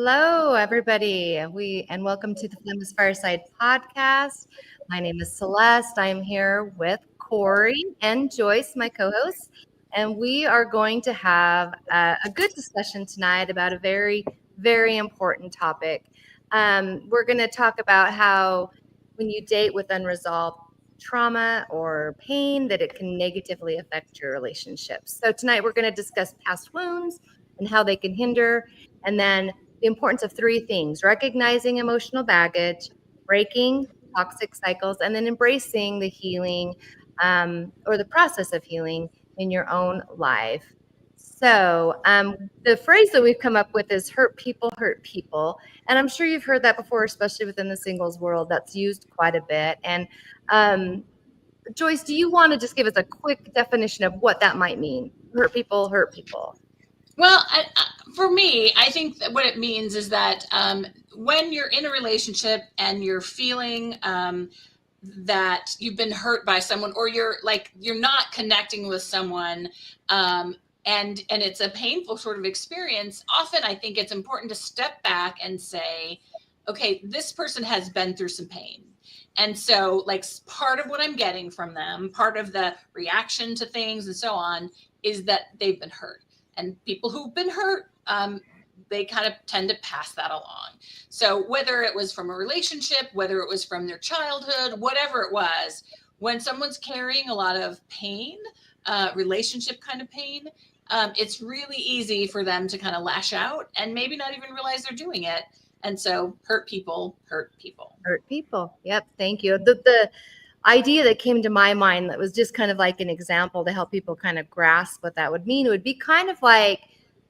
Hello, everybody. Welcome to the Flamis Fireside Podcast. My name is Celeste. I'm here with Corey and Joyce, my co-hosts, and we are going to have a good discussion tonight about a very, very important topic. We're going to talk about how when you date with unresolved trauma or pain, that it can negatively affect your relationships. So tonight we're going to discuss past wounds and how they can hinder, and then the importance of three things: recognizing emotional baggage, breaking toxic cycles, and then embracing the healing or the process of healing in your own life. So the phrase that we've come up with is hurt people hurt people. And I'm sure you've heard that before, especially within the singles world. That's used quite a bit. And Joyce, do you want to just give us a quick definition of what that might mean? Hurt people hurt people. Well, for me, I think that what it means is that when you're in a relationship and you're feeling that you've been hurt by someone, or you're not connecting with someone, and it's a painful sort of experience, often I think it's important to step back and say, okay, this person has been through some pain. And so part of what I'm getting from them, part of the reaction to things and so on, is that they've been hurt. And people who've been hurt, they kind of tend to pass that along. So whether it was from a relationship, whether it was from their childhood, whatever it was, when someone's carrying a lot of pain, relationship kind of pain, it's really easy for them to kind of lash out and maybe not even realize they're doing it. And so hurt people hurt people. Hurt people. Yep. Thank you. The idea that came to my mind that was just kind of like an example to help people kind of grasp what that would mean. It would be kind of like,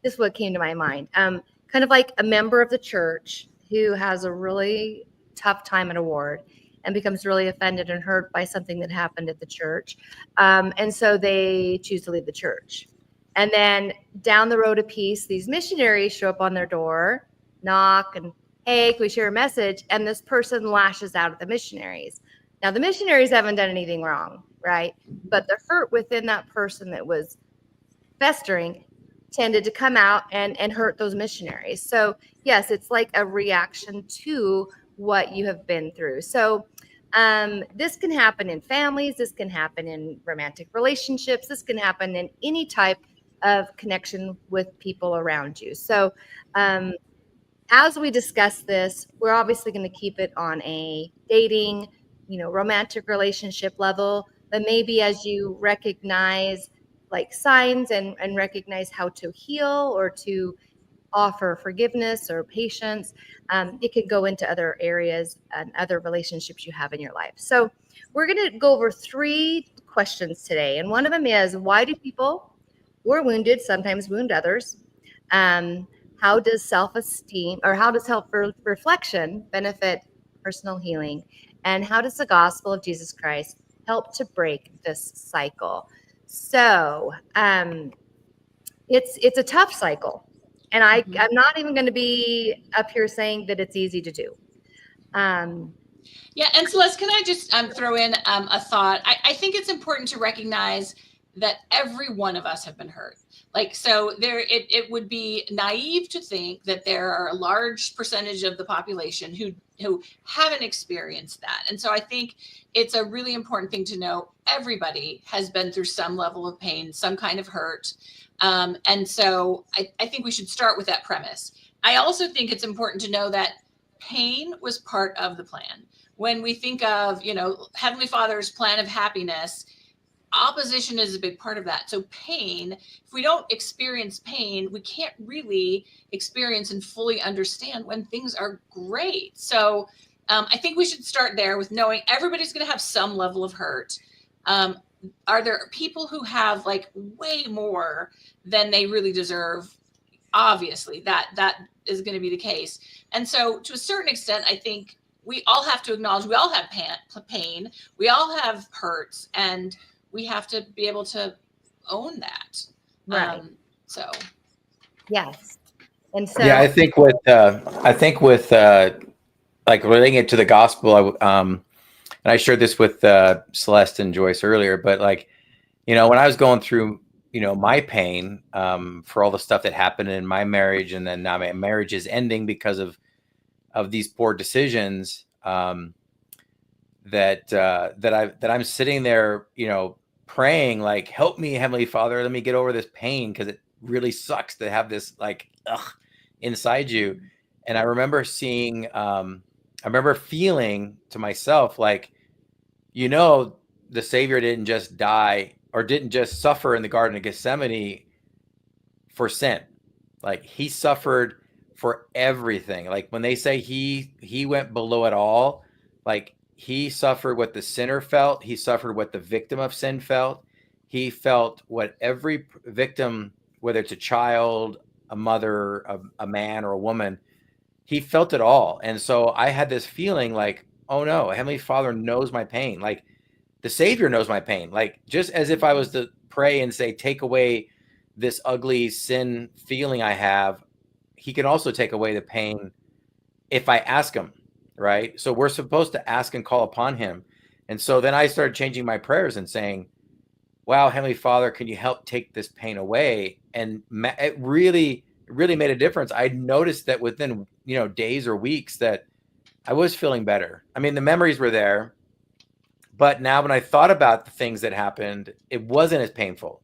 this is what came to my mind, kind of like a member of the church who has a really tough time at a ward and becomes really offended and hurt by something that happened at the church. And so they choose to leave the church. And then down the road a piece, these missionaries show up on their door, knock, and hey, can we share a message? And this person lashes out at the missionaries. Now, the missionaries haven't done anything wrong, right? But the hurt within that person that was festering tended to come out and hurt those missionaries. So, yes, it's like a reaction to what you have been through. So, this can happen in families. This can happen in romantic relationships. This can happen in any type of connection with people around you. So, as we discuss this, we're obviously going to keep it on a dating, romantic relationship level, but maybe as you recognize like signs and recognize how to heal or to offer forgiveness or patience, it could go into other areas and other relationships you have in your life. So we're going to go over three questions today. And one of them is, why do people who are wounded sometimes wound others? How does self-esteem or how does self-reflection benefit personal healing? And how does the gospel of Jesus Christ help to break this cycle? So it's a tough cycle. And I'm not even going to be up here saying that it's easy to do. Yeah, and Celeste, can I just throw in a thought? I think it's important to recognize that every one of us have been hurt. It would be naive to think that there are a large percentage of the population who haven't experienced that. And so I think it's a really important thing to know. Everybody has been through some level of pain, some kind of hurt. And so I think we should start with that premise. I also think it's important to know that pain was part of the plan. When we think of, Heavenly Father's plan of happiness, opposition is a big part of that. So pain, if we don't experience pain, we can't really experience and fully understand when things are great. So I think we should start there with knowing everybody's going to have some level of hurt. Are there people who have way more than they really deserve? Obviously, that is going to be the case. And so to a certain extent, I think we all have to acknowledge we all have pain. We all have hurts, and we have to be able to own that. Right. Yes. And so I think with relating it to the gospel, and I shared this with Celeste and Joyce earlier, but when I was going through my pain, for all the stuff that happened in my marriage, and then now my marriage is ending because of these poor decisions. That I'm sitting there, praying like, help me, Heavenly Father, let me get over this pain, because it really sucks to have this like inside you. And I remember feeling to myself like, the Savior didn't just die or didn't just suffer in the Garden of Gethsemane for sin. Like, he suffered for everything. Like, when they say he went below it all, like, he suffered what the sinner felt. He suffered what the victim of sin felt. He felt what every victim, whether it's a child, a mother, a man, or a woman, he felt it all. And so I had this feeling like, oh no, Heavenly Father knows my pain. Like, the Savior knows my pain. Like, just as if I was to pray and say, take away this ugly sin feeling I have, he can also take away the pain if I ask him, right? So we're supposed to ask and call upon him. And so then I started changing my prayers and saying, wow, Heavenly Father, can you help take this pain away? And it really made a difference. I noticed that within, days or weeks that I was feeling better. I mean, the memories were there, but now when I thought about the things that happened, it wasn't as painful.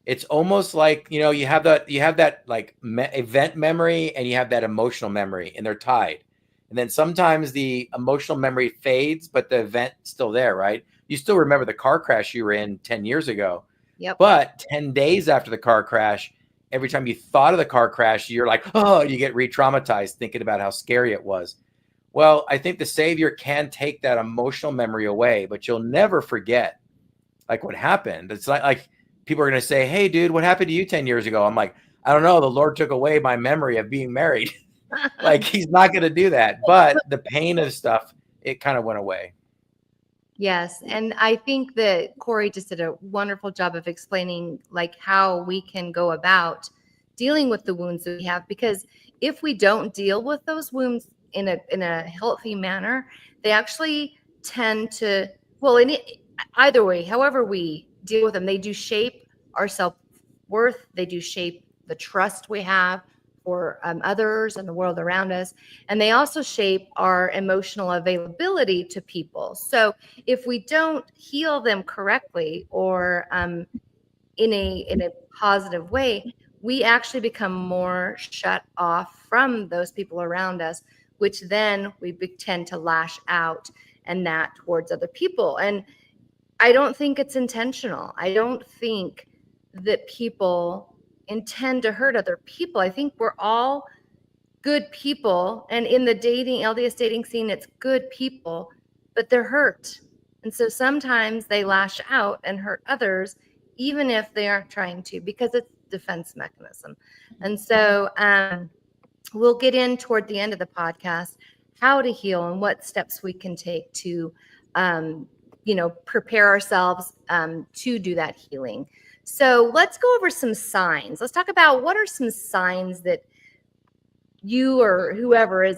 It's almost like, you have that like event memory, and you have that emotional memory, and they're tied. And then sometimes the emotional memory fades, but the event's still there, right? You still remember the car crash you were in 10 years ago. Yep. But 10 days after the car crash, every time you thought of the car crash, you're like, oh, you get re-traumatized thinking about how scary it was. Well, I think the Savior can take that emotional memory away, but you'll never forget like what happened. It's like people are going to say, hey, dude, what happened to you 10 years ago? I'm like, I don't know. The Lord took away my memory of being married. Like, he's not going to do that. But the pain of stuff, it kind of went away. Yes. And I think that Corey just did a wonderful job of explaining like how we can go about dealing with the wounds that we have, because if we don't deal with those wounds in a healthy manner, they actually tend to, either way, however we deal with them, they do shape our self-worth. They do shape the trust we have for others and the world around us. And they also shape our emotional availability to people. So if we don't heal them correctly or in a positive way, we actually become more shut off from those people around us, which then we tend to lash out and that towards other people. And I don't think it's intentional. I don't think that people intend to hurt other people. I think we're all good people. And in the LDS dating scene, it's good people, but they're hurt. And so sometimes they lash out and hurt others, even if they aren't trying to, because it's a defense mechanism. And so we'll get in toward the end of the podcast how to heal and what steps we can take to prepare ourselves to do that healing. So let's go over some signs. Let's talk about what are some signs that you or whoever is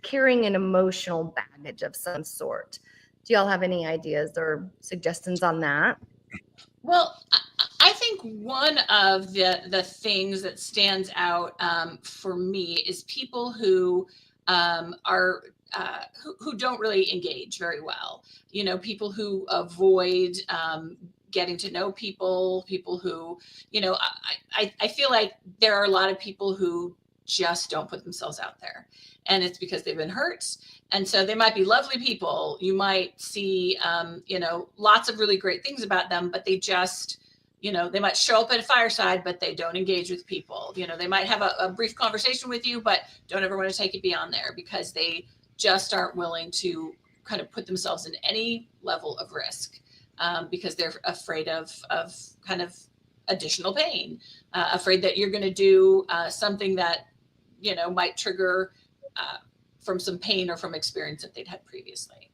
carrying an emotional baggage of some sort. Do y'all have any ideas or suggestions on that? Well, I think one of the things that stands out for me is people who are who don't really engage very well. People who avoid getting to know people who, I feel like there are a lot of people who just don't put themselves out there, and it's because they've been hurt. And so they might be lovely people. You might see, lots of really great things about them, but they just, they might show up at a fireside, but they don't engage with people. They might have a brief conversation with you, but don't ever want to take it beyond there because they just aren't willing to kind of put themselves in any level of risk because they're afraid of kind of additional pain, afraid that you're going to do something that, might trigger from some pain or from experience that they'd had previously.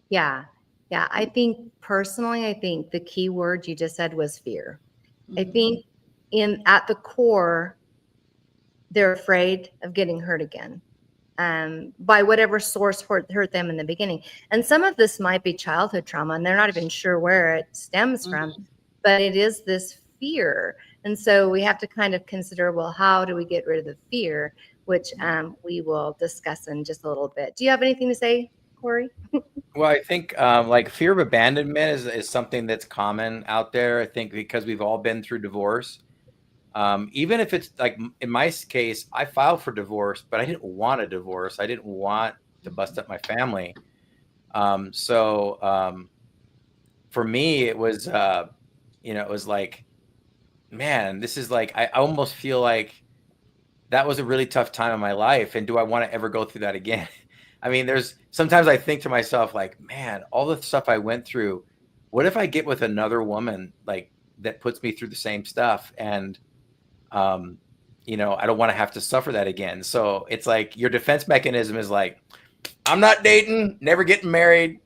Yeah. I think the key word you just said was fear. Mm-hmm. I think at the core, they're afraid of getting hurt again by whatever source hurt them in the beginning. And some of this might be childhood trauma, and they're not even sure where it stems from, but it is this fear. And so we have to kind of consider, well, how do we get rid of the fear, which we will discuss in just a little bit. Do you have anything to say, Corey? Well, I think like fear of abandonment is something that's common out there. I think because we've all been through divorce. Even if it's like in my case, I filed for divorce, but I didn't want a divorce. I didn't want to bust up my family. So for me, it was, it was like, man, this is like, I almost feel like that was a really tough time in my life. And do I want to ever go through that again? I mean, sometimes I think to myself, like, man, all the stuff I went through, what if I get with another woman like that puts me through the same stuff? And, I don't want to have to suffer that again. So it's like your defense mechanism is like, I'm not dating, never getting married.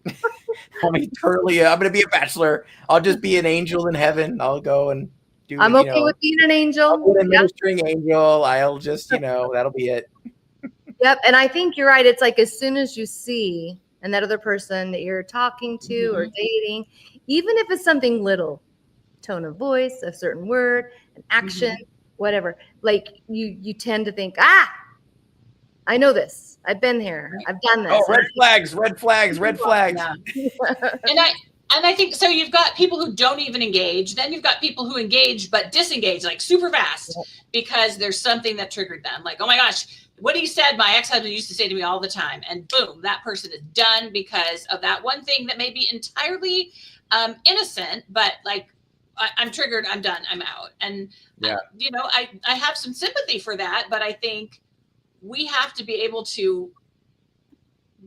I'm going to be a bachelor. I'll just be an angel in heaven. I'll go and do, I'm okay with being an angel. I'll be an ministering angel. I'll just, that'll be it. Yep. And I think you're right. It's like as soon as you see and that other person that you're talking to or dating, even if it's something little, tone of voice, a certain word, an action, whatever, like you tend to think, I know this. I've been here. I've done this. Oh, red flags. Yeah. And I think so. You've got people who don't even engage. Then you've got people who engage but disengage like super fast because there's something that triggered them. Like, oh my gosh, what he said, my ex-husband used to say to me all the time. And boom, that person is done because of that one thing that may be entirely innocent, but like, I'm triggered. I'm done. I'm out. And, I have some sympathy for that, but I think we have to be able to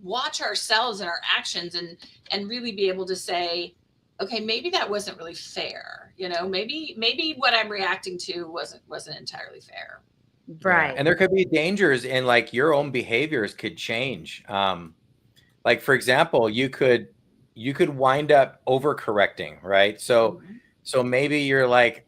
watch ourselves and our actions and really be able to say, okay, maybe that wasn't really fair. Maybe what I'm reacting to wasn't entirely fair. Right. Yeah. And there could be dangers in like your own behaviors could change. Like for example, you could wind up overcorrecting, right? So maybe you're like,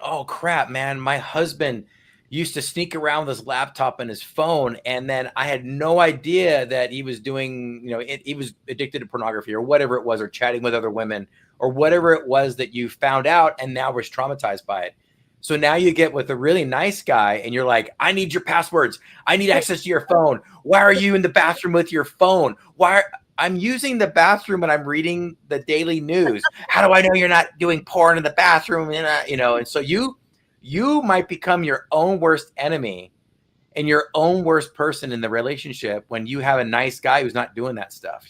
oh crap, man, my husband used to sneak around with his laptop and his phone, and then I had no idea that he was doing, he was addicted to pornography or whatever it was, or chatting with other women or whatever it was that you found out, and now was traumatized by it. So now you get with a really nice guy and you're like, I need your passwords. I need access to your phone. Why are you in the bathroom with your phone? I'm using the bathroom and I'm reading the daily news. How do I know you're not doing porn in the bathroom? And so you might become your own worst enemy and your own worst person in the relationship when you have a nice guy who's not doing that stuff,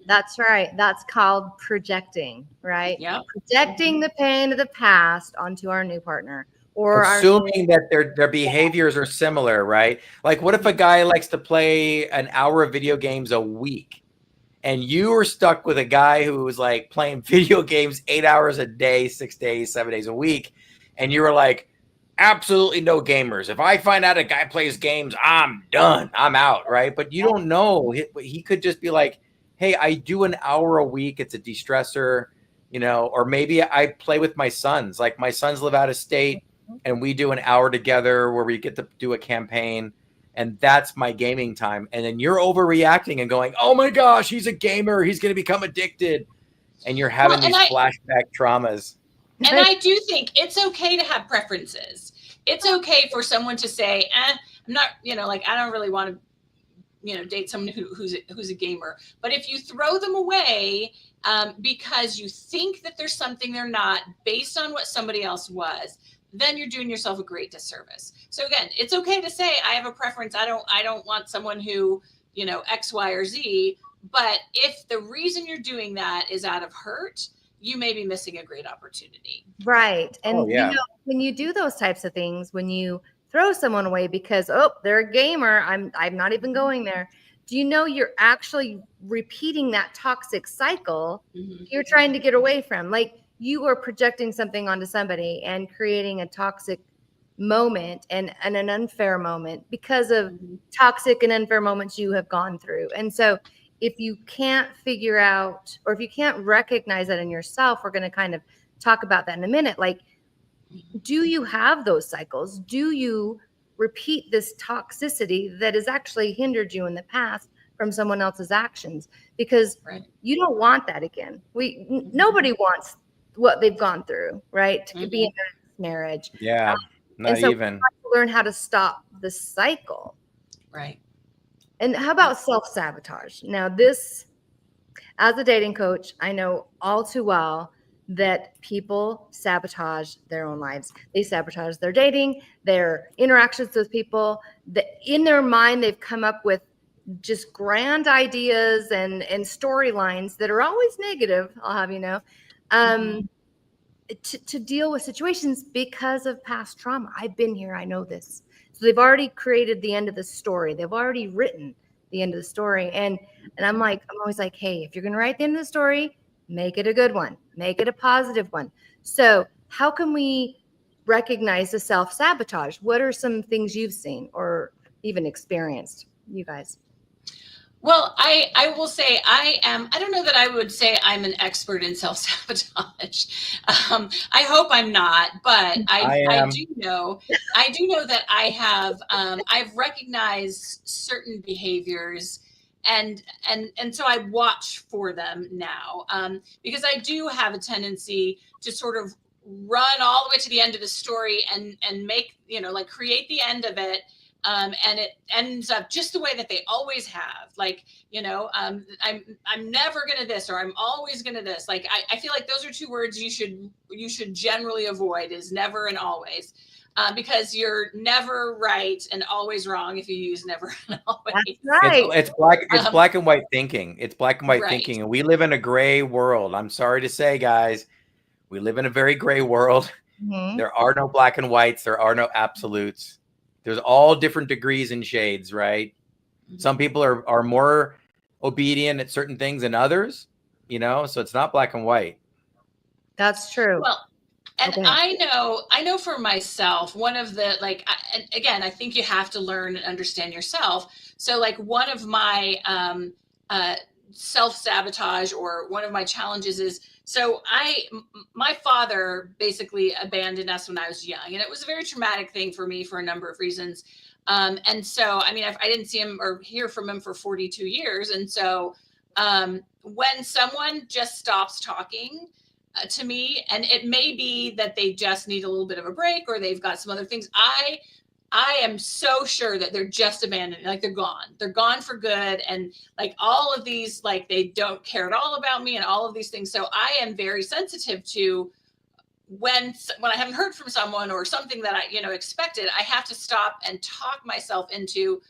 That's right. That's called projecting, right? Yeah. Projecting the pain of the past onto our new partner. Or assuming that their behaviors are similar, right? Like what if a guy likes to play an hour of video games a week and you are stuck with a guy who was like playing video games 8 hours a day, 6 days, 7 days a week. And you were like, absolutely no gamers. If I find out a guy plays games, I'm done. I'm out, right? But you don't know. He could just be like, hey, I do an hour a week. It's a de-stressor, or maybe I play with my sons. Like my sons live out of state and we do an hour together where we get to do a campaign. And that's my gaming time. And then you're overreacting and going, oh my gosh, he's a gamer. He's going to become addicted. And you're having these flashback traumas. And I do think it's okay to have preferences. It's okay for someone to say, I'm not, I don't really want to, date someone who's a gamer. But if you throw them away because you think that there's something they're not based on what somebody else was, then you're doing yourself a great disservice. So again, it's okay to say, I have a preference. I don't want someone who, X, Y, or Z. But if the reason you're doing that is out of hurt, you may be missing a great opportunity. Right. And when you do those types of things, when you throw someone away because, they're a gamer, I'm not even going there. Do you know you're actually repeating that toxic cycle you're trying to get away from? Like you are projecting something onto somebody and creating a toxic moment and an unfair moment because of toxic and unfair moments you have gone through. And so if you can't figure out, or if you can't recognize that in yourself, we're going to kind of talk about that in a minute. Like, do you have those cycles? Do you repeat this toxicity that has actually hindered you in the past from someone else's actions? Because you don't want that again. Nobody wants what they've gone through, right? To be in Mm-hmm. their marriage. Yeah, And not so we even. have to learn how to stop the cycle. Right. And how about self-sabotage? Now, this, as a dating coach, I know all too well that people sabotage their own lives. They sabotage their dating, their interactions with people. That in their mind, they've come up with just grand ideas and storylines that are always negative. I'll have you know, to deal with situations because of past trauma. I've been here. I know this. So they've already created the end of the story. They've already written the end of the story. And I'm always like, hey, if you're going to write the end of the story, make it a good one, make it a positive one. So how can we recognize the self-sabotage? What are some things you've seen or even experienced, you guys? Well, I will say I don't know that I would say I'm an expert in self-sabotage. I hope I'm not, but I I am. do know, that I have, I've recognized certain behaviors, and so I watch for them now, because I do have a tendency to sort of run all the way to the end of the story and make, like create the end of it, and it ends up just the way that they always have. Like, I'm never gonna this, or I'm always gonna this. Like, I feel like those are two words you should generally avoid, is never and always, because you're never right and always wrong if you use never and always. That's right. It's black and white thinking. It's black and white Right. thinking, and we live in a gray world. I'm sorry to say, guys, we live in a very gray world. Mhm. There are no black and whites. There are no absolutes. There's all different degrees and shades, right? Some people are more obedient at certain things than others, so it's not black and white. That's true. Well, and Okay. I know for myself, one of the, like, and again, I think you have to learn and understand yourself. So, like, one of my self-sabotage, or one of my challenges, is, so my father basically abandoned us when I was young, and it was a very traumatic thing for me for a number of reasons. And so, I mean, I didn't see him or hear from him for 42 years. And so, when someone just stops talking to me, and it may be that they just need a little bit of a break, or they've got some other things, I am so sure that they're just abandoned. Like, they're gone for good. And like all of these, like, they don't care at all about me and all of these things. So I am very sensitive to when I haven't heard from someone or something that I, expected. I have to stop and talk myself into,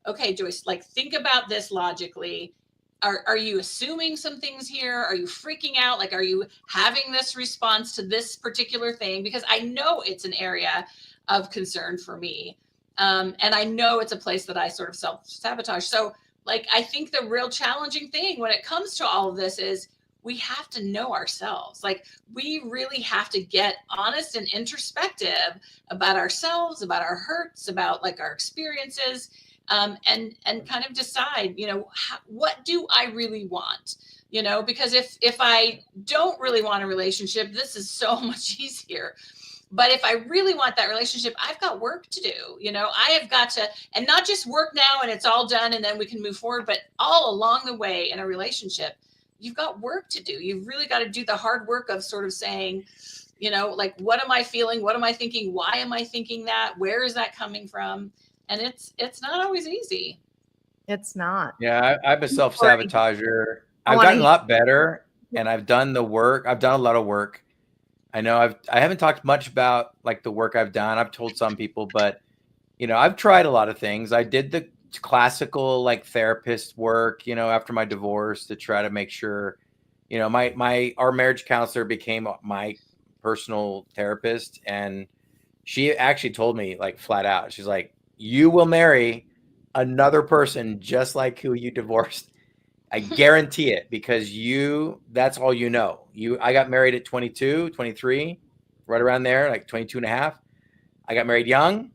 okay, Joyce, like, think about this logically. Are you assuming some things here? Are you freaking out? Like, are you having this response to this particular thing? Because I know it's an area of concern for me. And I know it's a place that I sort of self-sabotage. So, like, I think the real challenging thing when it comes to all of this is we have to know ourselves. Like, we really have to get honest and introspective about ourselves, about our hurts, about like our experiences, and kind of decide, what do I really want? Because if I don't really want a relationship, this is so much easier. But if I really want that relationship, I've got work to do. I have got to, and not just work now and it's all done and then we can move forward, but all along the way in a relationship, you've got work to do. You've really got to do the hard work of sort of saying, like, what am I feeling? What am I thinking? Why am I thinking that? Where is that coming from? And it's not always easy. It's not. Yeah, I'm a self-sabotager. I've wanna gotten a lot better, and I've done the work. I've done a lot of work. I know I haven't talked much about like the work I've done. I've told some people, but I've tried a lot of things. I did the classical like therapist work, after my divorce, to try to make sure, our marriage counselor became my personal therapist, and she actually told me, like, flat out, she's like, you will marry another person just like who you divorced. I guarantee it, because that's all you know. I got married at 22, 23, right around there, like 22 and a half. I got married young,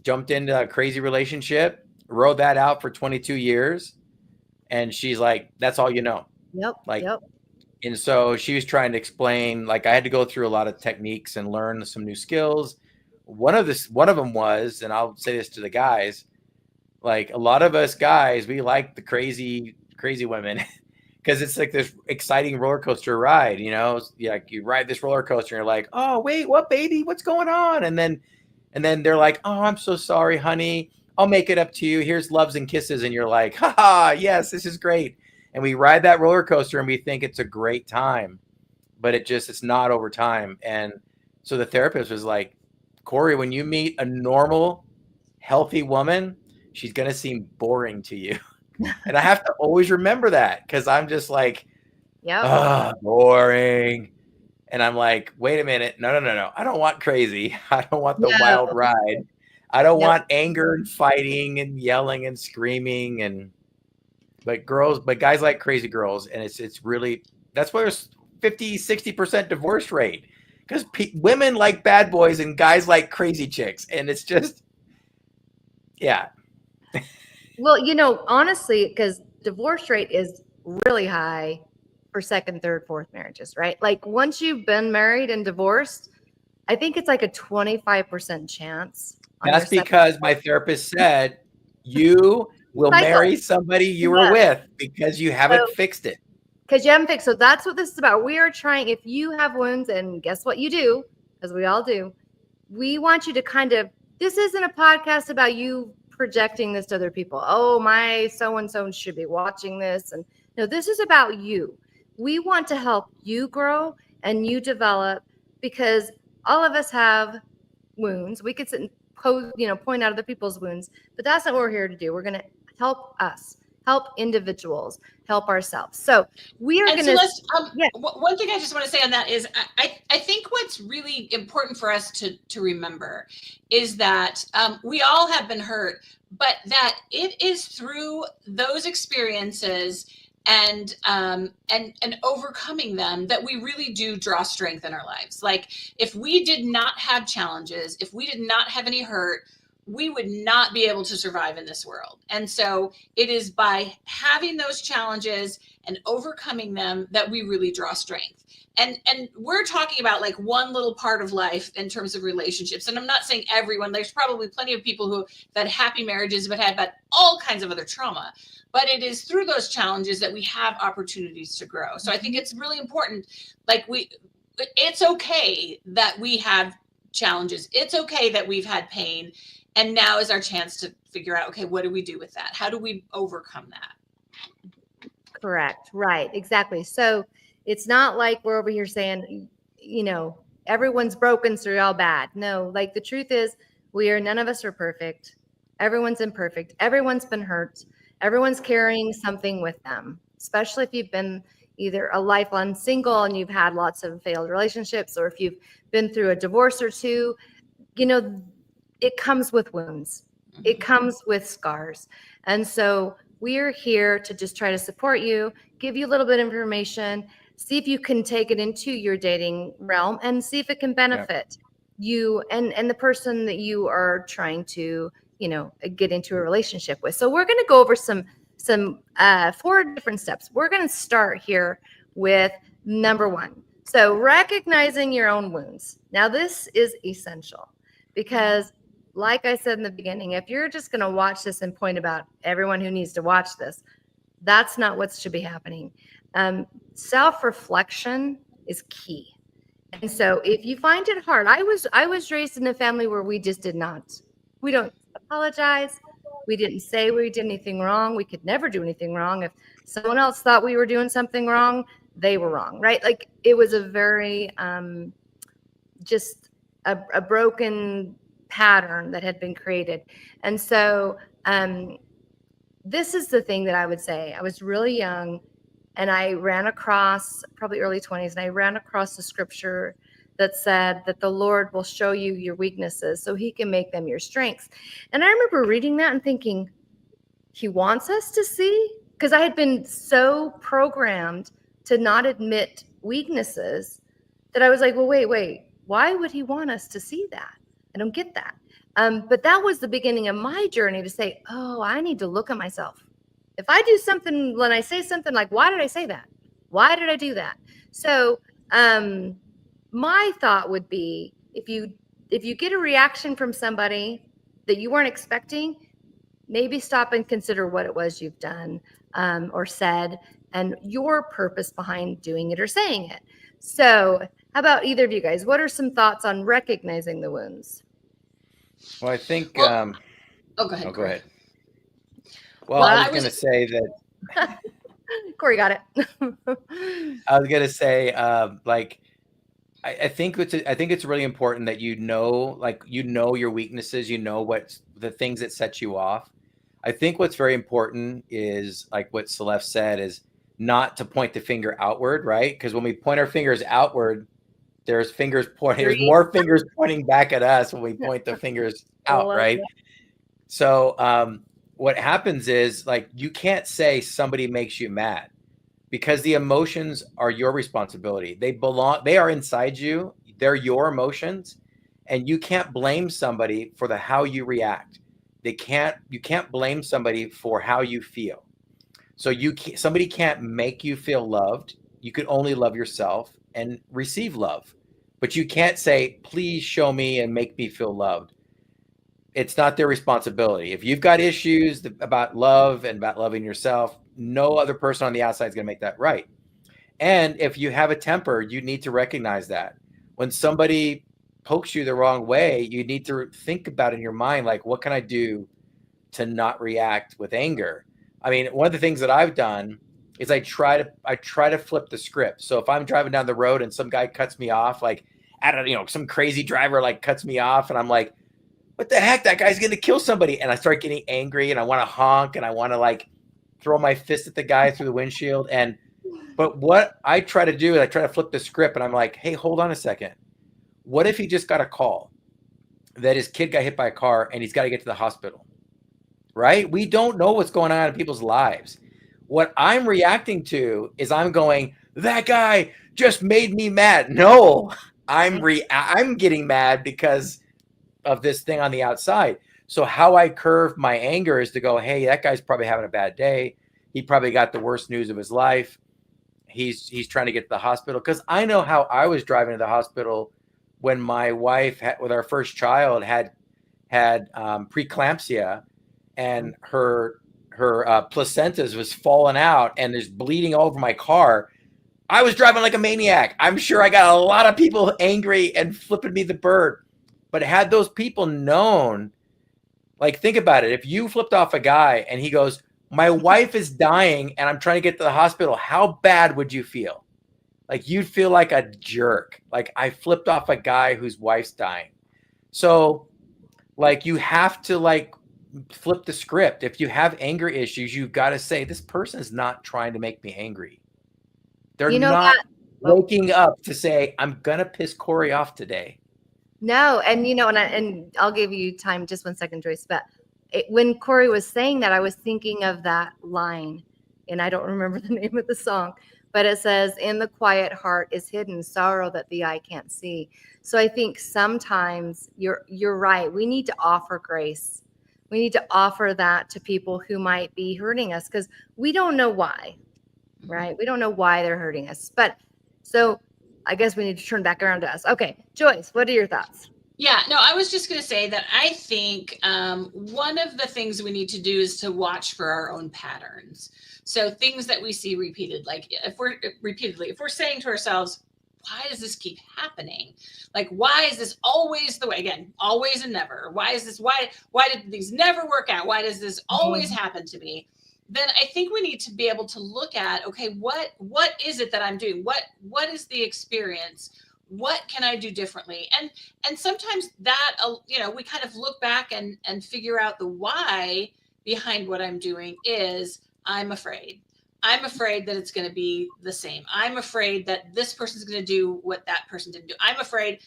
jumped into a crazy relationship, rode that out for 22 years. And she's like, that's all you know. Yep. Like, Yep. and so she was trying to explain, like, I had to go through a lot of techniques and learn some new skills. One of them was, and I'll say this to the guys, like, a lot of us guys, we like the crazy women. because it's like this exciting roller coaster ride, you know. Like you ride this roller coaster and you're like, oh wait, what, baby, what's going on? And then they're like, oh, I'm so sorry, honey, I'll make it up to you, here's loves and kisses, and you're like, haha, yes, this is great. And we ride that roller coaster and we think it's a great time, but it's not over time. And so the therapist was like, Corey, when you meet a normal, healthy woman, she's going to seem boring to you. And I have to always remember that, because I'm just like, Yep. boring. And I'm like, wait a minute. No. I don't want crazy. I don't want the No. wild ride. I don't Nope. want anger and fighting and yelling and screaming. But guys like crazy girls. And it's really, that's why there's 50-60% divorce rate, because women like bad boys and guys like crazy chicks. And it's just, yeah. Well, honestly, because divorce rate is really high for second, third, fourth marriages, right? Like once you've been married and divorced, I think it's like a 25% chance. That's because my therapist said you will marry somebody you were with because you haven't fixed it. Because you haven't fixed. So that's what this is about. We are trying, if you have wounds, and guess what you do, as we all do, we want you to this isn't a podcast about you projecting this to other people. Oh, my so-and-so should be watching this. And no, this is about you. We want to help you grow and you develop, because all of us have wounds. We could sit and point out other people's wounds, but that's not what we're here to do. We're going to help us, help individuals, help ourselves. So we are going to. One thing I just want to say on that is I think what's really important for us to remember is that we all have been hurt, but that it is through those experiences and overcoming them that we really do draw strength in our lives. Like if we did not have challenges, if we did not have any hurt, we would not be able to survive in this world. And so it is by having those challenges and overcoming them that we really draw strength. And we're talking about like one little part of life in terms of relationships. And I'm not saying everyone, there's probably plenty of people who have had happy marriages, but have had all kinds of other trauma. But it is through those challenges that we have opportunities to grow. So I think it's really important. Like it's okay that we have challenges. It's okay that we've had pain. And now is our chance to figure out, okay, what do we do with that? How do we overcome that? Correct. Right. Exactly. So it's not like we're over here saying, everyone's broken, so you're all bad. No, like the truth is none of us are perfect. Everyone's imperfect. Everyone's been hurt. Everyone's carrying something with them, especially if you've been either a lifelong single and you've had lots of failed relationships, or if you've been through a divorce or two, it comes with wounds. It comes with scars. And so we are here to just try to support you, give you a little bit of information, see if you can take it into your dating realm and see if it can benefit you and the person that you are trying to, get into a relationship with. So we're going to go over some 4 different steps. We're going to start here with number 1. So recognizing your own wounds. Now, this is essential because, like I said in the beginning, if you're just going to watch this and point about everyone who needs to watch this, that's not what should be happening. Self-reflection is key. And so if you find it hard, I was raised in a family where we just did not. We don't apologize. We didn't say we did anything wrong. We could never do anything wrong. If someone else thought we were doing something wrong, they were wrong, right? Like it was a very just a broken pattern that had been created. And so this is the thing that I would say. I was really young and I ran across, probably early 20s, and I ran across the scripture that said that the Lord will show you your weaknesses so he can make them your strengths. And I remember reading that and thinking, he wants us to see? Because I had been so programmed to not admit weaknesses that I was like, well, wait, why would he want us to see that? I don't get that. But that was the beginning of my journey to say, oh, I need to look at myself. If I do something, when I say something like, why did I say that? Why did I do that? So my thought would be, if you get a reaction from somebody that you weren't expecting, maybe stop and consider what it was you've done. or said, and your purpose behind doing it or saying it. So, how about either of you guys? What are some thoughts on recognizing the wounds? Well, I think. Well, oh, go Oh, ahead, go Corey. ahead. Well, Well, I I was was going to say that. Corey got it. I was going to say, like, I think I think it's really important that like your weaknesses, what the things that set you off. I think what's very important is like what Celeste said is not to point the finger outward, right? Because when we point our fingers outward, there's Three. more fingers pointing back at us when we point the fingers I out, love right? that. So what happens is like you can't say somebody makes you mad because the emotions are your responsibility. They are inside you. They're your emotions, and you can't blame somebody for the how you react. You can't blame somebody for how you feel. So somebody can't make you feel loved. You can only love yourself and receive love. But you can't say, please show me and make me feel loved. It's not their responsibility. If you've got issues about love and about loving yourself, no other person on the outside is going to make that right. And if you have a temper, you need to recognize that. When somebody pokes you the wrong way, you need to think about in your mind, like, what can I do to not react with anger? I mean, one of the things that I've done is I try to flip the script. So if I'm driving down the road and some guy cuts me off, like I don't some crazy driver like cuts me off, and I'm like, what the heck? That guy's gonna kill somebody. And I start getting angry and I want to honk and I want to like throw my fist at the guy through the windshield. But what I try to do is I try to flip the script and I'm like, hey, hold on a second. What if he just got a call that his kid got hit by a car and he's got to get to the hospital? Right? We don't know what's going on in people's lives. What I'm reacting to is I'm going, that guy just made me mad. No, I'm getting mad because of this thing on the outside. So how I curve my anger is to go, hey, that guy's probably having a bad day. He probably got the worst news of his life. He's trying to get to the hospital, because I know how I was driving to the hospital when my wife with our first child had preeclampsia, and her placentas was falling out and there's bleeding all over my car. I was driving like a maniac. I'm sure I got a lot of people angry and flipping me the bird. But had those people known, like, think about it. If you flipped off a guy and he goes, my wife is dying and I'm trying to get to the hospital, how bad would you feel? Like, you'd feel like a jerk. Like, I flipped off a guy whose wife's dying. So, like, you have to, like, flip the script. If you have anger issues, you've got to say, this person is not trying to make me angry. They're not That. waking up to say, I'm going to piss Corey off today. No, and and I'll give you time, just 1 second, Joyce. But when Corey was saying that, I was thinking of that line, and I don't remember the name of the song, but it says, "In the quiet heart is hidden sorrow that the eye can't see." So I think sometimes you're right. We need to offer grace. We need to offer that to people who might be hurting us, because we don't know why, right? We don't know why they're hurting us. But so I guess we need to turn back around to us. Okay, Joyce, what are your thoughts? Yeah, no, I was just going to say that I think one of the things we need to do is to watch for our own patterns. So things that we see repeated, like if we're saying to ourselves, why does this keep happening? Like, why is this always the way? Again, always and never. Why is this? Why did these never work out? Why does this always happen to me? Then I think we need to be able to look at, okay, what is it that I'm doing? What is the experience? What can I do differently? And sometimes that, we kind of look back and figure out the why behind what I'm doing is I'm afraid. I'm afraid that it's going to be the same. I'm afraid that this person's going to do what that person didn't do. I'm afraid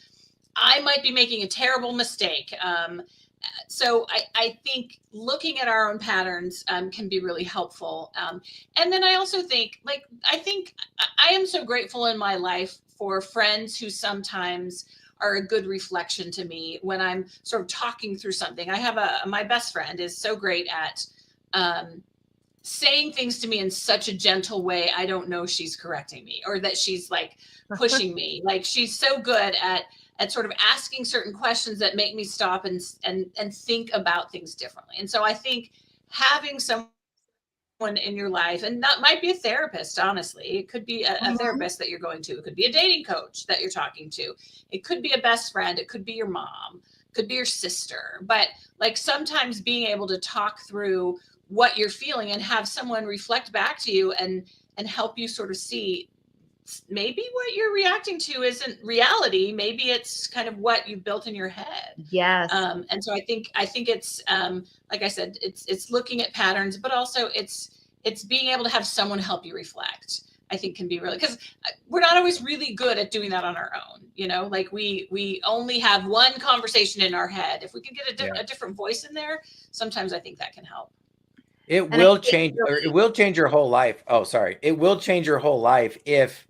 I might be making a terrible mistake. So I think looking at our own patterns can be really helpful. And then I also think, I am so grateful in my life for friends who sometimes are a good reflection to me when I'm sort of talking through something. I have my best friend is so great at saying things to me in such a gentle way. I don't know she's correcting me or that she's like pushing me. Like, she's so good at sort of asking certain questions that make me stop and think about things differently. And so I think having someone one in your life, and that might be a therapist. Honestly, it could be a therapist that you're going to. It could be a dating coach that you're talking to. It could be a best friend. It could be your mom. Could be your sister. But like sometimes being able to talk through what you're feeling and have someone reflect back to you and help you sort of see maybe what you're reacting to isn't reality. Maybe it's kind of what you've built in your head. Yes. And so I think it's like I said, it's looking at patterns, but also it's being able to have someone help you reflect. I think can be really, because we're not always really good at doing that on our own. You know, like we only have one conversation in our head. If we can get a different voice in there, sometimes I think that can help. It will change, or it will change your whole life. Oh, sorry. It will change your whole life if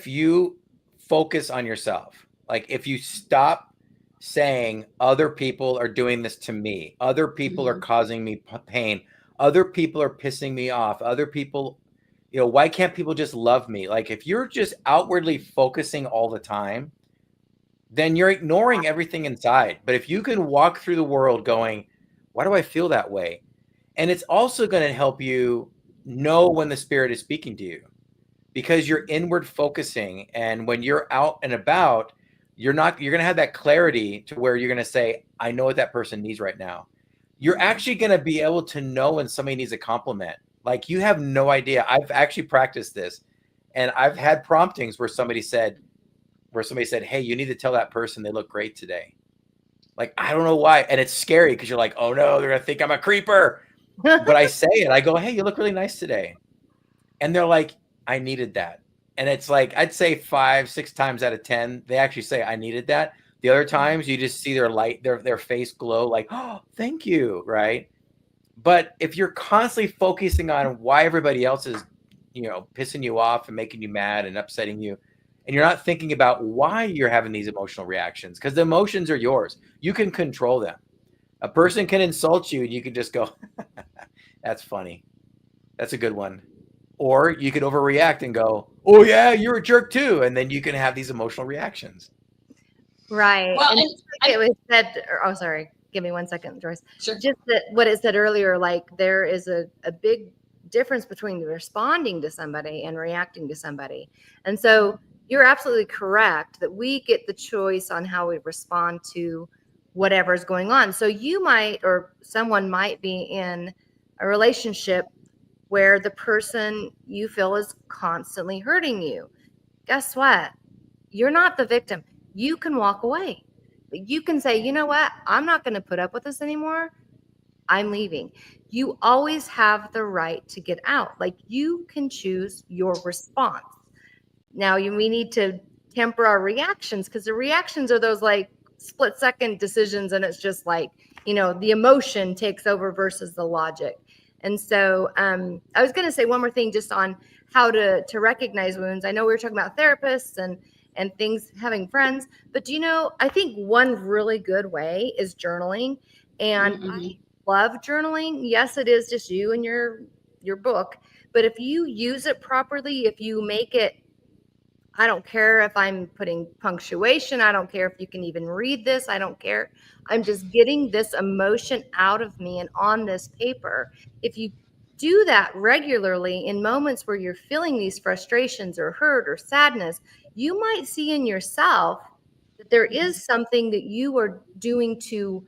you focus on yourself. Like if you stop saying other people are doing this to me, other people are causing me pain, other people are pissing me off, other people, you know, why can't people just love me? Like if you're just outwardly focusing all the time, then you're ignoring everything inside. But if you can walk through the world going, why do I feel that way? And it's also going to help you know when the spirit is speaking to you, because you're inward focusing. And when you're out and about, you're going to have that clarity to where you're going to say, I know what that person needs right now. You're actually going to be able to know when somebody needs a compliment. Like you have no idea. I've actually practiced this, and I've had promptings where somebody said, hey, you need to tell that person they look great today. Like, I don't know why. And it's scary because you're like, oh no, they're going to think I'm a creeper. But I say it, I go, hey, you look really nice today. And they're like, I needed that. And it's like, I'd say 5-6 times out of 10, they actually say, I needed that. The other times you just see their face glow like, oh, thank you. Right. But if you're constantly focusing on why everybody else is, you know, pissing you off and making you mad and upsetting you, and you're not thinking about why you're having these emotional reactions, because the emotions are yours. You can control them. A person can insult you and you can just go, that's funny. That's a good one. Or you could overreact and go, oh yeah, you're a jerk too. And then you can have these emotional reactions. Right. Well, and like it was said, oh, sorry. Give me 1 second, Joyce. Sure. Just that what it said earlier, like there is a big difference between responding to somebody and reacting to somebody. And so you're absolutely correct that we get the choice on how we respond to whatever's going on. So you might, or someone might be in a relationship where the person you feel is constantly hurting you. Guess what? You're not the victim. You can walk away. You can say, you know what? I'm not going to put up with this anymore. I'm leaving. You always have the right to get out. Like you can choose your response. Now we need to temper our reactions, because the reactions are those like split second decisions. And it's just like, you know, the emotion takes over versus the logic. And so I was going to say one more thing just on how to recognize wounds. I know we were talking about therapists and things, having friends, but do you know, I think one really good way is journaling. And I love journaling. Yes, it is just you and your book, but if you use it properly, if you make it, I don't care if I'm putting punctuation, I don't care if you can even read this, I don't care. I'm just getting this emotion out of me and on this paper. If you do that regularly in moments where you're feeling these frustrations or hurt or sadness, you might see in yourself that there is something that you are doing to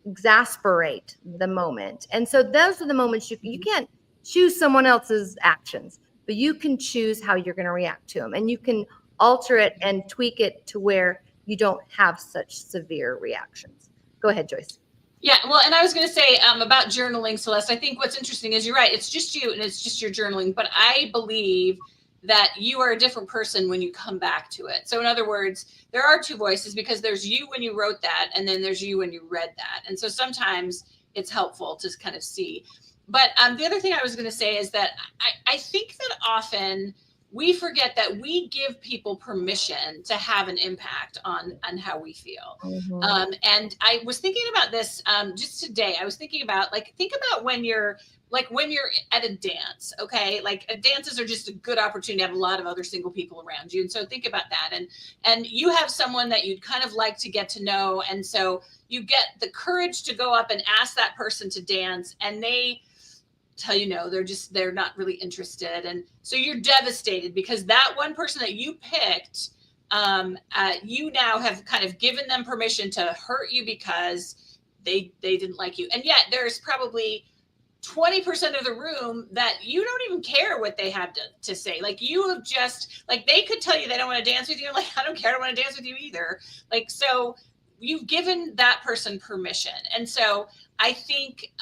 exasperate the moment. And so those are the moments you can't choose someone else's actions, but you can choose how you're going to react to them, and you can alter it and tweak it to where you don't have such severe reactions. Go ahead, Joyce. Yeah, well, and I was going to say about journaling, Celeste, I think what's interesting is you're right. It's just you and it's just your journaling. But I believe that you are a different person when you come back to it. So in other words, there are two voices, because there's you when you wrote that, and then there's you when you read that. And so sometimes it's helpful to kind of see. But the other thing I was going to say is that I think that often we forget that we give people permission to have an impact on how we feel. And I was thinking about this just today. I was thinking about, like, think about when you're at a dance, okay? Like dances are just a good opportunity to have a lot of other single people around you. And so think about that. And you have someone that you'd kind of like to get to know. And so you get the courage to go up and ask that person to dance, and they tell you no, they're not really interested. And so you're devastated because that one person that you picked, you now have kind of given them permission to hurt you because they didn't like you. And yet there's probably 20% of the room that you don't even care what they have to say. Like, you have just, like, they could tell you they don't want to dance with you. Like, I don't care. I don't want to dance with you either. Like, so you've given that person permission. And so I think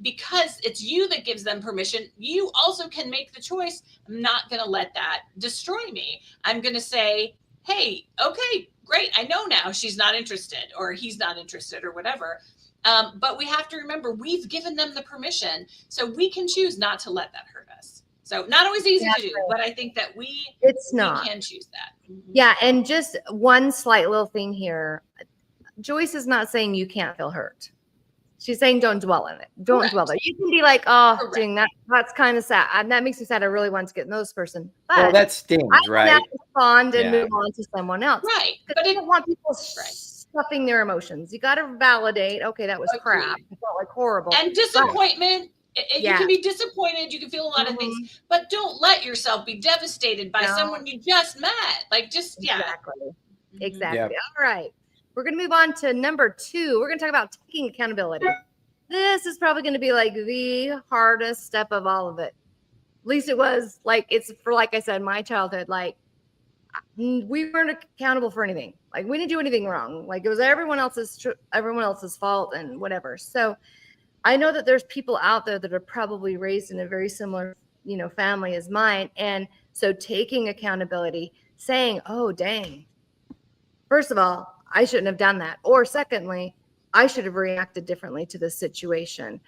because it's you that gives them permission, you also can make the choice. I'm not going to let that destroy me. I'm going to say, hey, okay, great. I know now she's not interested, or he's not interested, or whatever. But we have to remember, we've given them the permission, so we can choose not to let that hurt us. So not always easy to do, but I think that we can choose that. Yeah. And just one slight little thing here. Joyce is not saying you can't feel hurt. She's saying don't dwell in it. Don't dwell there. You can be like, oh, dang, that's kind of sad. And that makes me sad. I really want to get to know this person. But well, that stings, right? I respond and move on to someone else. Right. But I don't want people stuffing their emotions. You got to validate, okay, that was crap. It felt like horrible. And disappointment. You can be disappointed. You can feel a lot of things, but don't let yourself be devastated by someone you just met. Like, just, Exactly. All right. We're going to move on to number 2. We're going to talk about taking accountability. This is probably going to be like the hardest step of all of it. At least it was, like, it's for, like I said, my childhood. Like, we weren't accountable for anything. Like, we didn't do anything wrong. Like, it was everyone else's fault and whatever. So I know that there's people out there that are probably raised in a very similar, family as mine. And so taking accountability, saying, oh, dang, first of all, I shouldn't have done that. Or secondly, I should have reacted differently to this situation.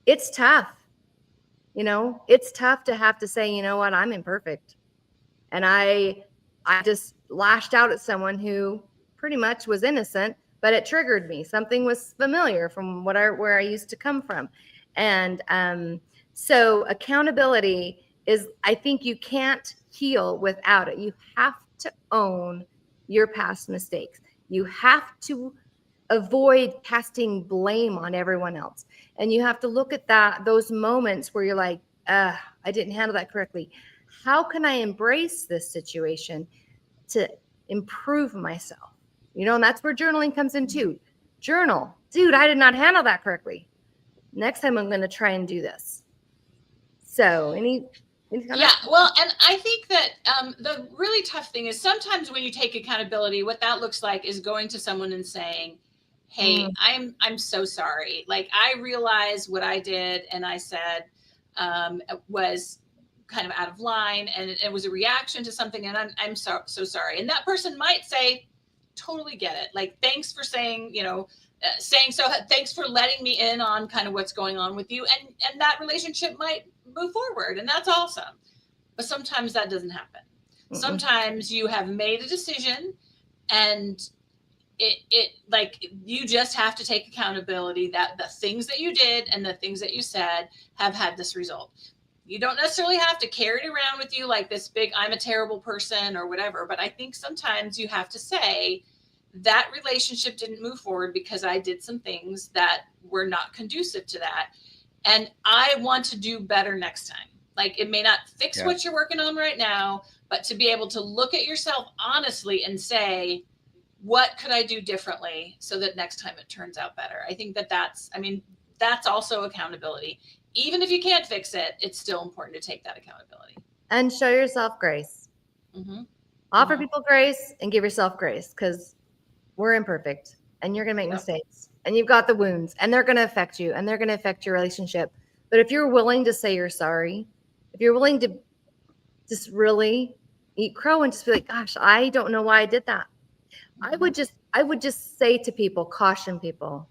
It's tough. It's tough to have to say, you know what, I'm imperfect. And I just lashed out at someone who pretty much was innocent, but it triggered me. Something was familiar from where I used to come from. And so accountability is, I think you can't heal without it. You have to own your past mistakes. You have to avoid casting blame on everyone else. And you have to look at those moments where you're like, I didn't handle that correctly. How can I embrace this situation to improve myself? And that's where journaling comes in too. Journal. Dude, I did not handle that correctly. Next time I'm going to try and do this. So well, and I think that the really tough thing is sometimes when you take accountability, what that looks like is going to someone and saying, hey, I'm so sorry. Like, I realize what I did and I said was kind of out of line, and it was a reaction to something, and I'm so sorry. And that person might say, totally get it. Like, thanks for saying, saying so. Thanks for letting me in on kind of what's going on with you, and that relationship might move forward, and that's awesome. But sometimes that doesn't happen. Sometimes you have made a decision, and it like, you just have to take accountability that the things that you did and the things that you said have had this result. You don't necessarily have to carry it around with you like this big, I'm a terrible person or whatever. But I think sometimes you have to say that relationship didn't move forward because I did some things that were not conducive to that. And I want to do better next time. Like, it may not fix what you're working on right now, but to be able to look at yourself honestly and say, what could I do differently so that next time it turns out better? I think that's also accountability. Even if you can't fix it, it's still important to take that accountability. And show yourself grace. Offer people grace and give yourself grace, because we're imperfect and you're going to make mistakes and you've got the wounds and they're going to affect you and they're going to affect your relationship. But if you're willing to say you're sorry, if you're willing to just really eat crow and just be like, gosh, I don't know why I did that. I would just say to people, caution people.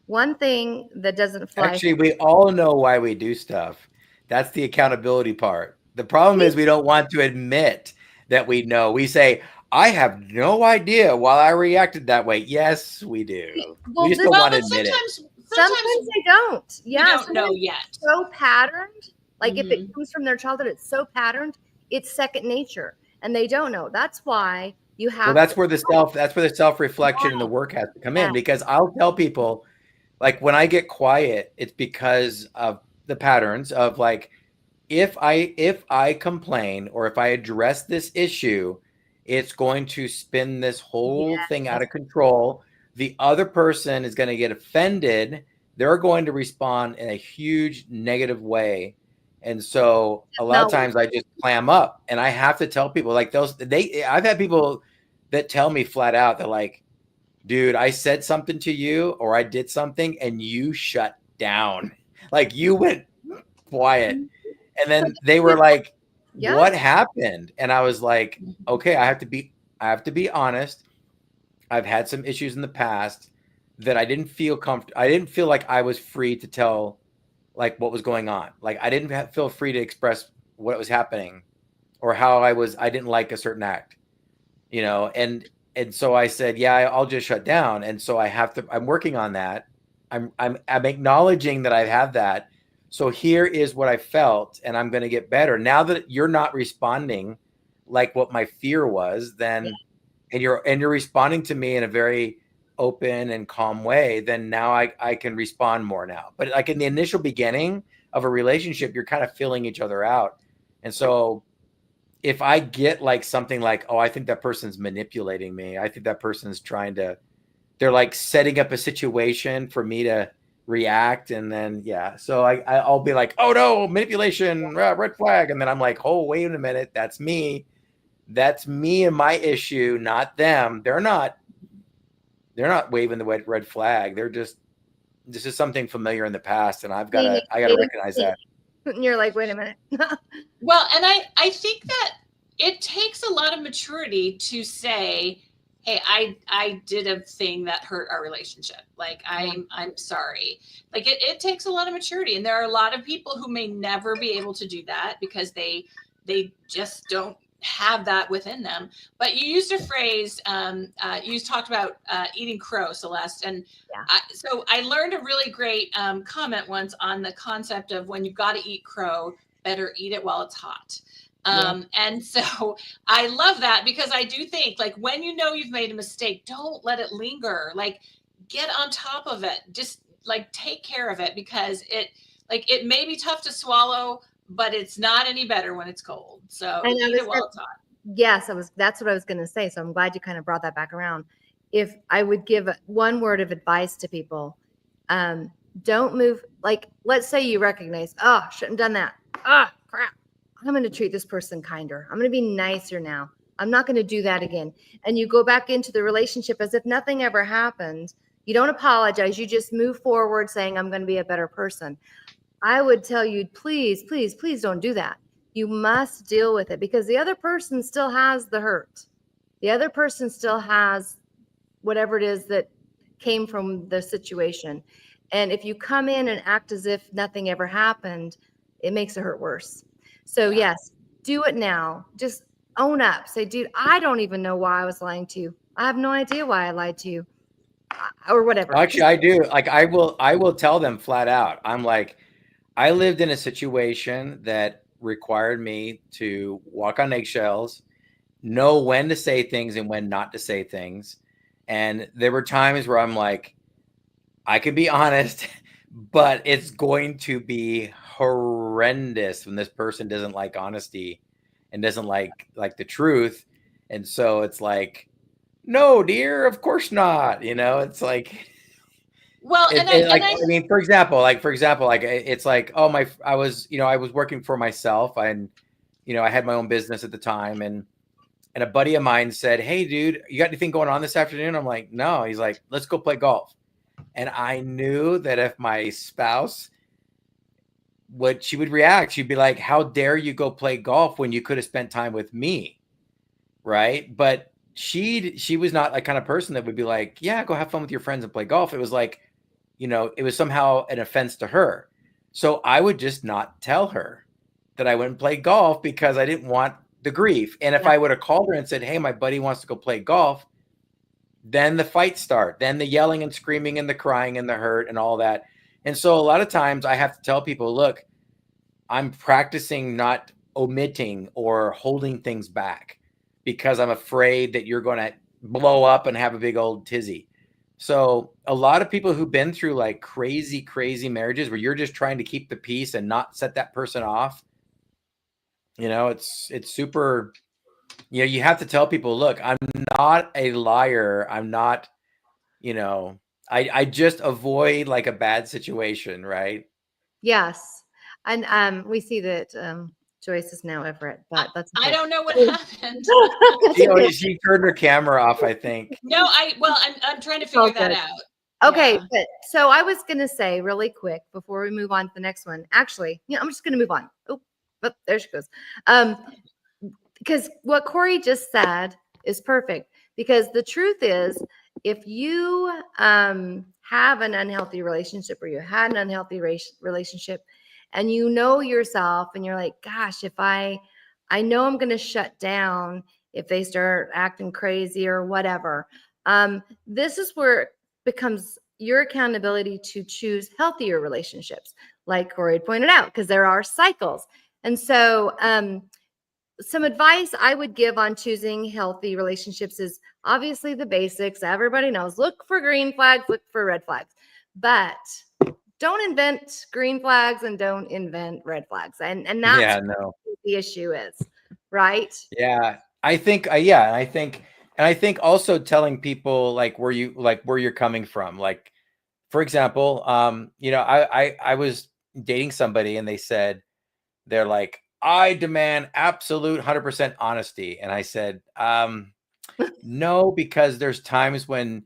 One thing that doesn't fly. Actually, we all know why we do stuff. That's the accountability part. The problem is we don't want to admit that we know. We say, I have no idea why I reacted that way. Yes, we do. We just don't want to admit it. Sometimes they don't. Yeah, we don't know yet. So patterned. Like, if it comes from their childhood, it's so patterned. It's second nature, and they don't know. That's why you have. Well, that's where the self-reflection and the work has to come in. Because I'll tell people, like, when I get quiet, it's because of the patterns of like, if I complain or if I address this issue, it's going to spin this whole thing out of control. The other person is going to get offended. They're going to respond in a huge negative way. And so a lot of times I just clam up, and I have to tell people like I've had people that tell me flat out that like, dude, I said something to you or I did something and you shut down. Like you went quiet. And then they were like, what happened? And I was like, okay, I have to be honest. I've had some issues in the past that I didn't feel comfortable. I didn't feel like I was free to tell like what was going on. Like I didn't feel free to express what was happening or how I didn't like a certain act, you know? And so I said, yeah, I'll just shut down. And so I'm working on that. I'm acknowledging that I have that. So here is what I felt, and I'm going to get better. Now that you're not responding like what my fear was, then and you're responding to me in a very open and calm way, then now I can respond more now. But like in the initial beginning of a relationship, you're kind of filling each other out. And so if I get like something like, oh, I think that person's manipulating me, I think that person's they're like setting up a situation for me to react. And then, so I'll be like, oh no, manipulation, red flag. And then I'm like, oh, wait a minute. That's me and my issue, not them. They're not waving the red flag. This is something familiar in the past. And I got to recognize that. And you're like, wait a minute. Well, and I think that it takes a lot of maturity to say, hey, I did a thing that hurt our relationship. Like, I'm sorry. Like it takes a lot of maturity. And there are a lot of people who may never be able to do that because they just don't have that within them. But you used a phrase, you talked about eating crow, Celeste. And so I learned a really great comment once on the concept of when you've got to eat crow, better eat it while it's hot. And so I love that because I do think like when you know you've made a mistake, don't let it linger. Like get on top of it. Just like take care of it because it may be tough to swallow, but it's not any better when it's cold. So eat it while it's hot. Yes, that's what I was going to say. So I'm glad you kind of brought that back around. If I would give one word of advice to people, don't move. Like, let's say you recognize, oh, shouldn't have done that. Oh, crap. I'm going to treat this person kinder. I'm going to be nicer now. I'm not going to do that again. And you go back into the relationship as if nothing ever happened. You don't apologize. You just move forward saying, I'm going to be a better person. I would tell you, please, please, please don't do that. You must deal with it because the other person still has the hurt. The other person still has whatever it is that came from the situation. And if you come in and act as if nothing ever happened, it makes it hurt worse. So yes, do it now. Just own up. Say, dude, I don't even know why I was lying to you. I have no idea why I lied to you or whatever. Actually, I do. Like I will tell them flat out. I'm like, I lived in a situation that required me to walk on eggshells, know when to say things and when not to say things. And there were times where I'm like, I can be honest, but it's going to be horrendous when this person doesn't like honesty and doesn't like the truth. And so it's like, no, dear, of course not. You know, it's like, well, I mean, for example, it's like, oh, I was working for myself. I had my own business at the time, and a buddy of mine said, hey, dude, you got anything going on this afternoon? I'm like, no. He's like, let's go play golf. And I knew that if my spouse, what she would react, she'd be like, how dare you go play golf when you could have spent time with me, right? But she was not a kind of person that would be like, yeah, go have fun with your friends and play golf. It was like, it was somehow an offense to her. So I would just not tell her that I went and played golf because I didn't want the grief. And if I would have called her and said, hey, my buddy wants to go play golf, then the fights start, then the yelling and screaming and the crying and the hurt and all that. And so a lot of times I have to tell people, look, I'm practicing not omitting or holding things back because I'm afraid that you're going to blow up and have a big old tizzy. So a lot of people who've been through like crazy, crazy marriages where you're just trying to keep the peace and not set that person off, it's super, you have to tell people, look, I'm not a liar. I'm not, I just avoid like a bad situation, right? Yes. And we see that Joyce is now Everett, but that's I okay. don't know what happened. That's okay. She turned her camera off, I think. No, I'm trying to It's all figure that good. out. Okay, Yeah. but so I was gonna say really quick before we move on to the next one. Actually, I'm just gonna move on. Oh, there she goes. Because what Corey just said is perfect. Because the truth is, if you have an unhealthy relationship or you had an unhealthy relationship, and you know yourself, and you're like, gosh, if I know I'm going to shut down if they start acting crazy or whatever. This is where it becomes your accountability to choose healthier relationships, like Corey pointed out, because there are cycles. And so, some advice I would give on choosing healthy relationships is obviously the basics. Everybody knows, look for green flags, look for red flags, but don't invent green flags and don't invent red flags. And that's what the issue is, right? Yeah. I think also telling people like where you're coming from. Like, for example, I was dating somebody and they said, they're like, I demand absolute 100% honesty. And I said, no, because there's times when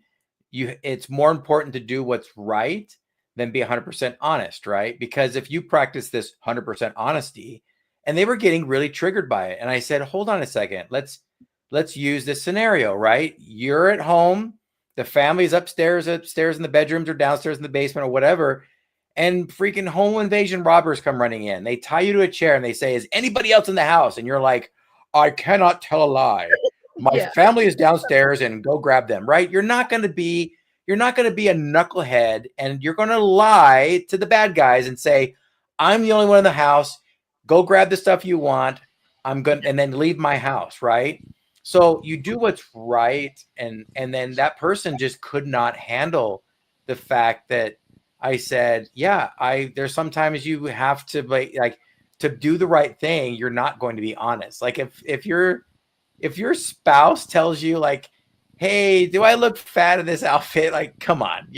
it's more important to do what's right than be 100% honest, right? Because if you practice this 100% honesty, and they were getting really triggered by it. And I said, hold on a second. Let's use this scenario, right? You're at home, the family's upstairs in the bedrooms or downstairs in the basement or whatever, and freaking home invasion robbers come running in. They tie you to a chair and they say, is anybody else in the house? And you're like, I cannot tell a lie. My family is downstairs and go grab them, right? You're not going to be a knucklehead, and you're going to lie to the bad guys and say, I'm the only one in the house. Go grab the stuff you want. And then leave my house, right? So you do what's right, and then that person just could not handle the fact that I said, yeah, there's sometimes you have to like to do the right thing. You're not going to be honest. Like if your spouse tells you like, hey, do I look fat in this outfit? Like, come on,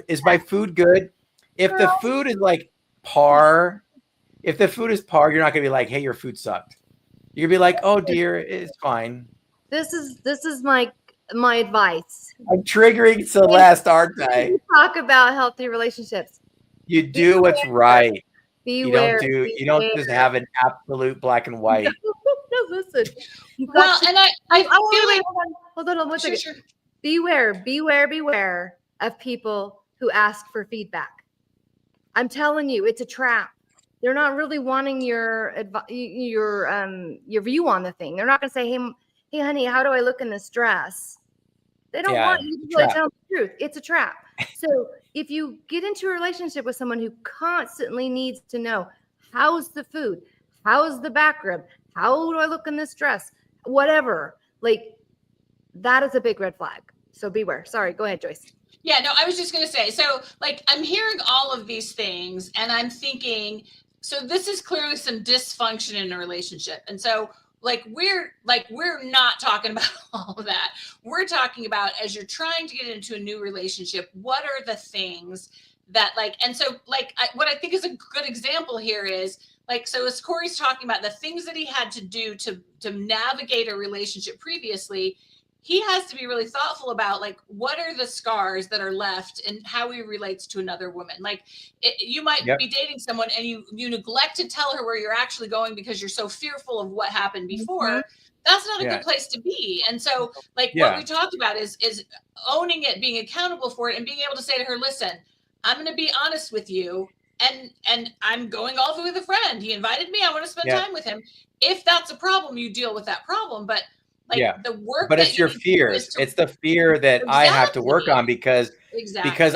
is my food good? If the food is like par, you're not gonna be like, hey, your food sucked. You're gonna be like, oh dear, it's fine. This is my advice. I'm triggering Celeste, aren't I? Talk about healthy relationships. You do what's right. Beware. You don't just have an absolute black and white. No, listen. Well, and I feel like hold on one second. Sure. Beware of people who ask for feedback. I'm telling you, it's a trap. They're not really wanting your view on the thing. They're not going to say, hey, honey, how do I look in this dress? They don't want you to really tell the truth. It's a trap. So if you get into a relationship with someone who constantly needs to know, how's the food? How's the back rib? How do I look in this dress? Whatever. Like, that is a big red flag. So beware. Sorry. Go ahead, Joyce. Yeah, no, I was just going to say, so like I'm hearing all of these things and I'm thinking, so this is clearly some dysfunction in a relationship. And so we're not talking about all of that. We're talking about, as you're trying to get into a new relationship, what are the things that what I think is a good example here is so as Corey's talking about the things that he had to do to navigate a relationship previously, he has to be really thoughtful about what are the scars that are left and how he relates to another woman. You might be dating someone and you neglect to tell her where you're actually going because you're so fearful of what happened before. Mm-hmm. That's not a good place to be. And so what we talked about is owning it, being accountable for it, and being able to say to her, listen, I'm going to be honest with you. And I'm going off with a friend. He invited me. I want to spend time with him. If that's a problem, you deal with that problem. But the work, but it's your fears. It's the fear that I have to work on because it was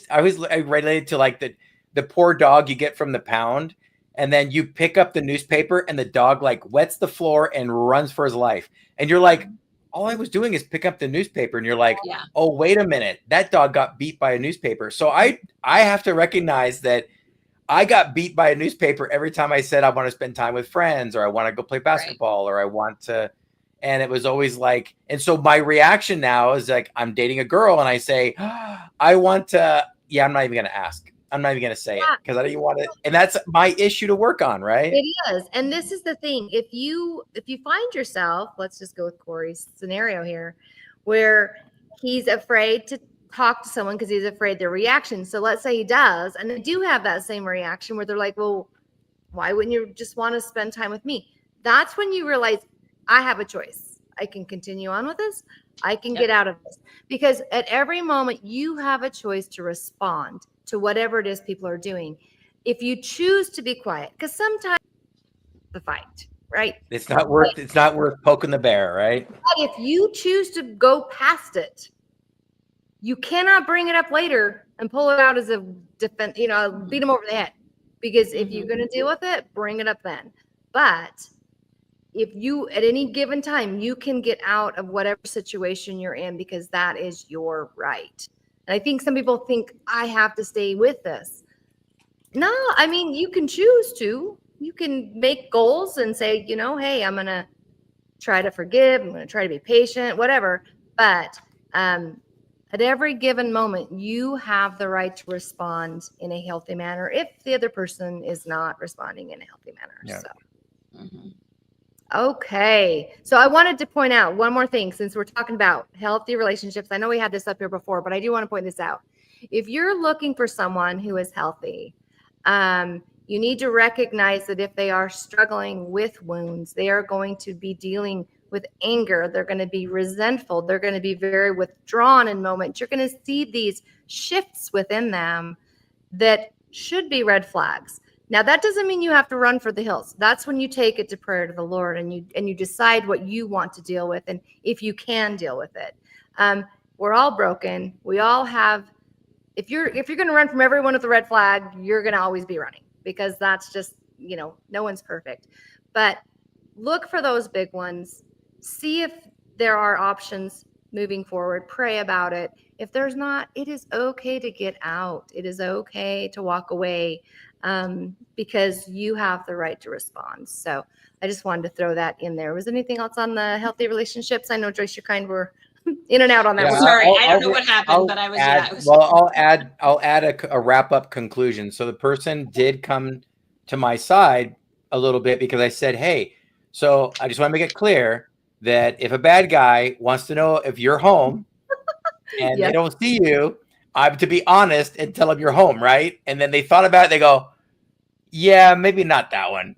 I was related to the poor dog you get from the pound, and then you pick up the newspaper and the dog wets the floor and runs for his life, and you're like, all I was doing is pick up the newspaper. And you're like, Yeah. oh, wait a minute. That dog got beat by a newspaper. So I have to recognize that I got beat by a newspaper every time I said I want to spend time with friends, or I want to go play basketball, or I want to. And it was always like, and so my reaction now is like, I'm dating a girl and I say, I want to, yeah, I'm not even going to ask. I'm not even going to say it because I don't even want to. And that's my issue to work on, right? It is. And this is the thing. If you find yourself, let's just go with Corey's scenario here, where he's afraid to talk to someone because he's afraid their reaction. So let's say he does, and they do have that same reaction where they're like, well, why wouldn't you just want to spend time with me? That's when you realize I have a choice. I can continue on with this. I can get out of this. Because at every moment you have a choice to respond to whatever it is people are doing. If you choose to be quiet, because sometimes the fight, right? It's not worth poking the bear, right? But if you choose to go past it, you cannot bring it up later and pull it out as a defense, beat them over the head. Because if you're going to deal with it, bring it up then. But if you, at any given time, you can get out of whatever situation you're in because that is your right. And I think some people think I have to stay with this. No, I mean, you can choose to. You can make goals and say, hey, I'm going to try to forgive. I'm going to try to be patient, whatever. But at every given moment, you have the right to respond in a healthy manner if the other person is not responding in a healthy manner. Yeah. So. Okay. So I wanted to point out one more thing since we're talking about healthy relationships. I know we had this up here before, but I do want to point this out. If you're looking for someone who is healthy, you need to recognize that if they are struggling with wounds, they are going to be dealing with anger. They're going to be resentful. They're going to be very withdrawn in moments. You're going to see these shifts within them that should be red flags. Now, that doesn't mean you have to run for the hills. That's when you take it to prayer to the Lord and you decide what you want to deal with and if you can deal with it. We're all broken. We all have. If you're going to run from everyone with a red flag, you're going to always be running because that's just, no one's perfect. But look for those big ones. See if there are options moving forward. Pray about it. If there's not, it is okay to get out. It is okay to walk away because you have the right to respond. So I just wanted to throw that in there. Was anything else on the healthy relationships? I know, Joyce, you kind of were in and out on that. Yeah, sorry, I don't know what happened, but I was. Well, I'll add a wrap up conclusion. So the person did come to my side a little bit because I said, hey, so I just want to make it clear that if a bad guy wants to know if you're home and they don't see you, I'm to be honest and tell them you're home, right? And then they thought about it. They go, yeah, maybe not that one.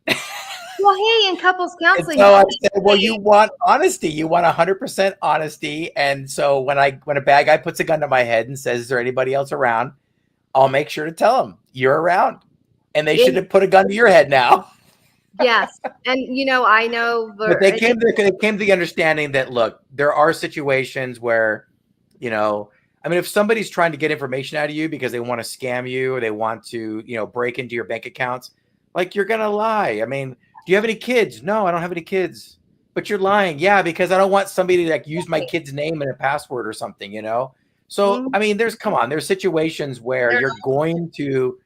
Well, hey, in couples counseling. So I said, well, you want honesty. You want 100% honesty. And so when a bad guy puts a gun to my head and says, is there anybody else around? I'll make sure to tell them you're around. And they should have put a gun to your head now. Yes. And, I know. But they came to the understanding that, look, there are situations where, if somebody's trying to get information out of you because they want to scam you or they want to, break into your bank accounts, like you're going to lie. I mean, do you have any kids? No, I don't have any kids. But you're lying. Yeah, because I don't want somebody to use my kid's name and a password or something, So, I mean, there's situations where you're going to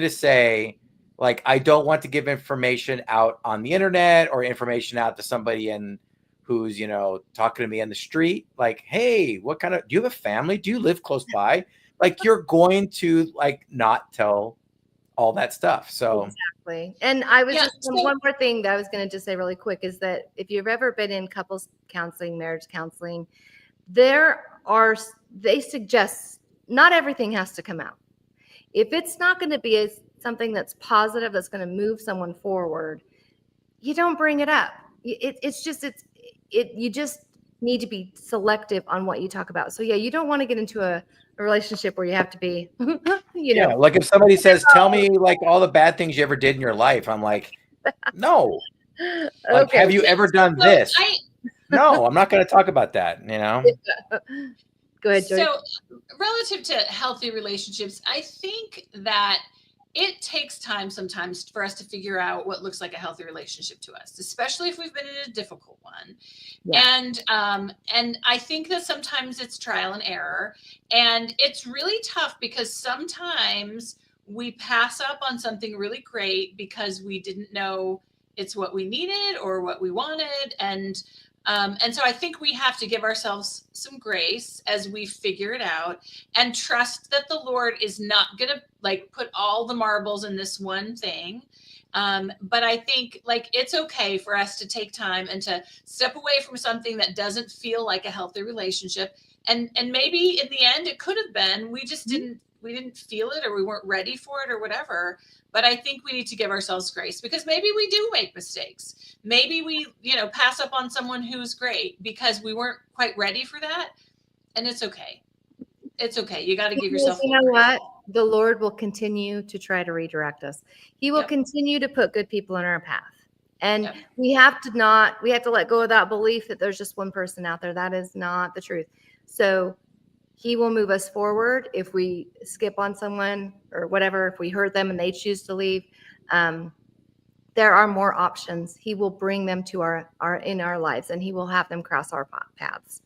say, like, I don't want to give information out on the internet or information out to somebody who's, talking to me on the street. Like, hey, do you have a family? Do you live close by? Like, you're going to not tell all that stuff. So exactly. And I was one more thing that I was going to just say really quick is that if you've ever been in couples counseling, marriage counseling, they suggest not everything has to come out. If it's not going to be something that's positive, that's going to move someone forward, you don't bring it up. You just need to be selective on what you talk about. So yeah, you don't want to get into a relationship where you have to be, like if somebody says, tell me like all the bad things you ever did in your life. I'm like, no. Like, have you ever done this? No, I'm not going to talk about that, Go ahead, Joy. So relative to healthy relationships, I think that it takes time sometimes for us to figure out what looks like a healthy relationship to us, especially if we've been in a difficult one. Yeah. And I think that sometimes it's trial and error, and it's really tough because sometimes we pass up on something really great because we didn't know it's what we needed or what we wanted. And so I think we have to give ourselves some grace as we figure it out and trust that the Lord is not going to like put all the marbles in this one thing. But I think like it's okay for us to take time and to step away from something that doesn't feel like a healthy relationship. And maybe in the end it could have been, we just didn't feel it, or we weren't ready for it, or whatever. But I think we need to give ourselves grace because maybe we do make mistakes. Maybe we, pass up on someone who's great because we weren't quite ready for that. And it's okay. It's okay. You got to give yourself. You know what? The Lord will continue to try to redirect us. He will continue to put good people in our path. And we have to let go of that belief that there's just one person out there. That is not the truth. So he will move us forward if we skip on someone or whatever, if we hurt them and they choose to leave. There are more options. He will bring them to our in our lives, and he will have them cross our paths.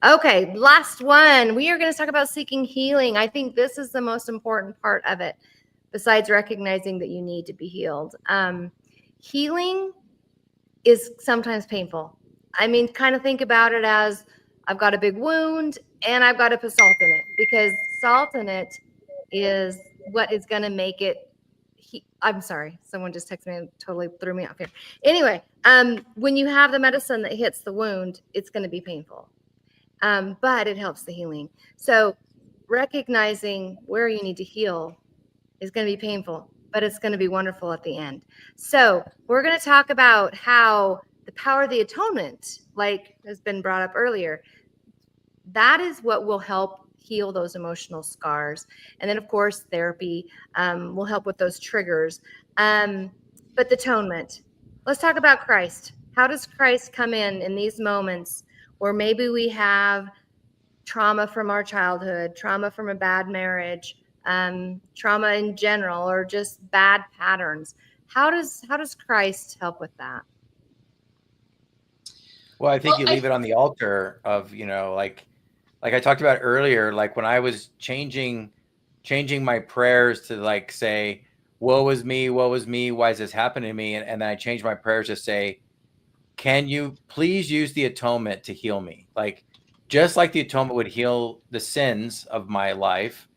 Okay, last one. We are going to talk about seeking healing. I think this is the most important part of it, besides recognizing that you need to be healed. Healing is sometimes painful. I mean, kind of think about it as I've got a big wound and I've got to put salt in it, because salt in it is what is going to make it. I'm sorry, someone just texted me and totally threw me off here. Anyway, when you have the medicine that hits the wound, it's going to be painful, but it helps the healing. So recognizing where you need to heal is going to be painful, but it's going to be wonderful at the end. So we're going to talk about how the power of the atonement, like has been brought up earlier, that is what will help heal those emotional scars. And then, of course, therapy will help with those triggers. But the atonement, let's talk about Christ. How does Christ come in these moments where maybe we have trauma from our childhood, trauma from a bad marriage, trauma in general, or just bad patterns? How does Christ help with that? Well, I think you leave it on the altar of, like I talked about earlier, like when I was changing my prayers to like say, woe is me, why is this happening to me? And then I changed my prayers to say, can you please use the atonement to heal me? Like, just like the atonement would heal the sins of my life,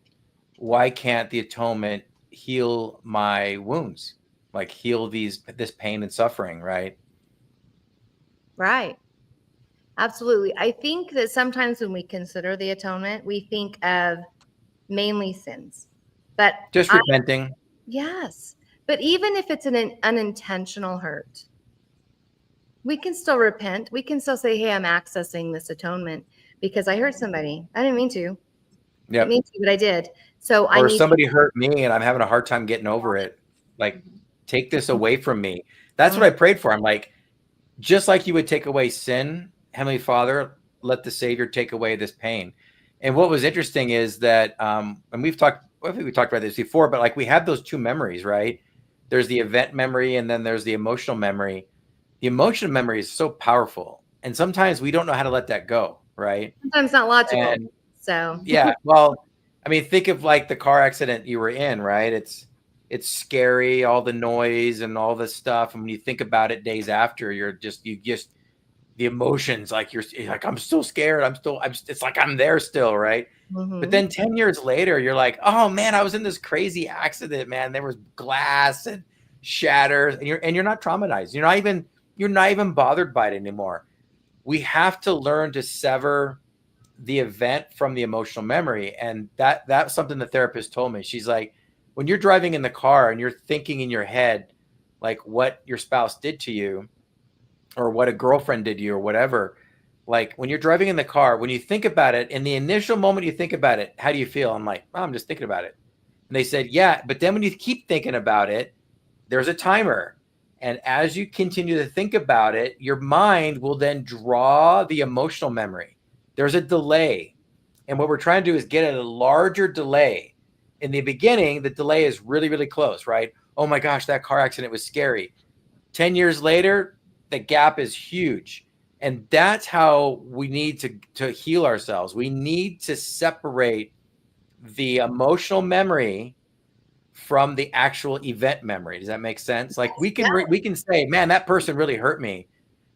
why can't the atonement heal my wounds? Like heal this pain and suffering, right? Right. Absolutely. I think that sometimes when we consider the atonement, we think of mainly sins, but just repenting. Yes. But even if it's an unintentional hurt, we can still repent. We can still say, hey, I'm accessing this atonement because I hurt somebody. I didn't mean to. Yep. I didn't mean to, but I did. So or somebody hurt me and I'm having a hard time getting over it. Like, take this away from me. That's what I prayed for. I'm like, just like you would take away sin, Heavenly Father, let the Savior take away this pain. And what was interesting is that, and we talked about this before, but like we have those two memories, right? There's the event memory and then there's the emotional memory. The emotional memory is so powerful. And sometimes we don't know how to let that go, right? Sometimes not logical. So yeah, well, I mean, think of like the car accident you were in, right? It's scary, all the noise and all this stuff. And when you think about it days after, you just the emotions, like you're like, I'm still scared. It's like I'm there still, right? Mm-hmm. But then 10 years later, you're like, oh man, I was in this crazy accident, man. There was glass and shatters, and you're not traumatized. You're not even bothered by it anymore. We have to learn to sever the event from the emotional memory. And that's something the therapist told me. She's like, when you're driving in the car and you're thinking in your head, like what your spouse did to you or what a girlfriend did to you or whatever, like when you're driving in the car, when you think about it, in the initial moment you think about it, how do you feel? I'm like, oh, I'm just thinking about it. And they said, yeah, but then when you keep thinking about it, there's a timer. And as you continue to think about it, your mind will then draw the emotional memory. There's a delay. And what we're trying to do is get at a larger delay. in the beginning, the delay is really, really close, right? Oh my gosh, that car accident was scary. 10 years later, the gap is huge. And that's how we need to heal ourselves. We need to separate the emotional memory from the actual event memory. Does that make sense? Like we can say, man, that person really hurt me.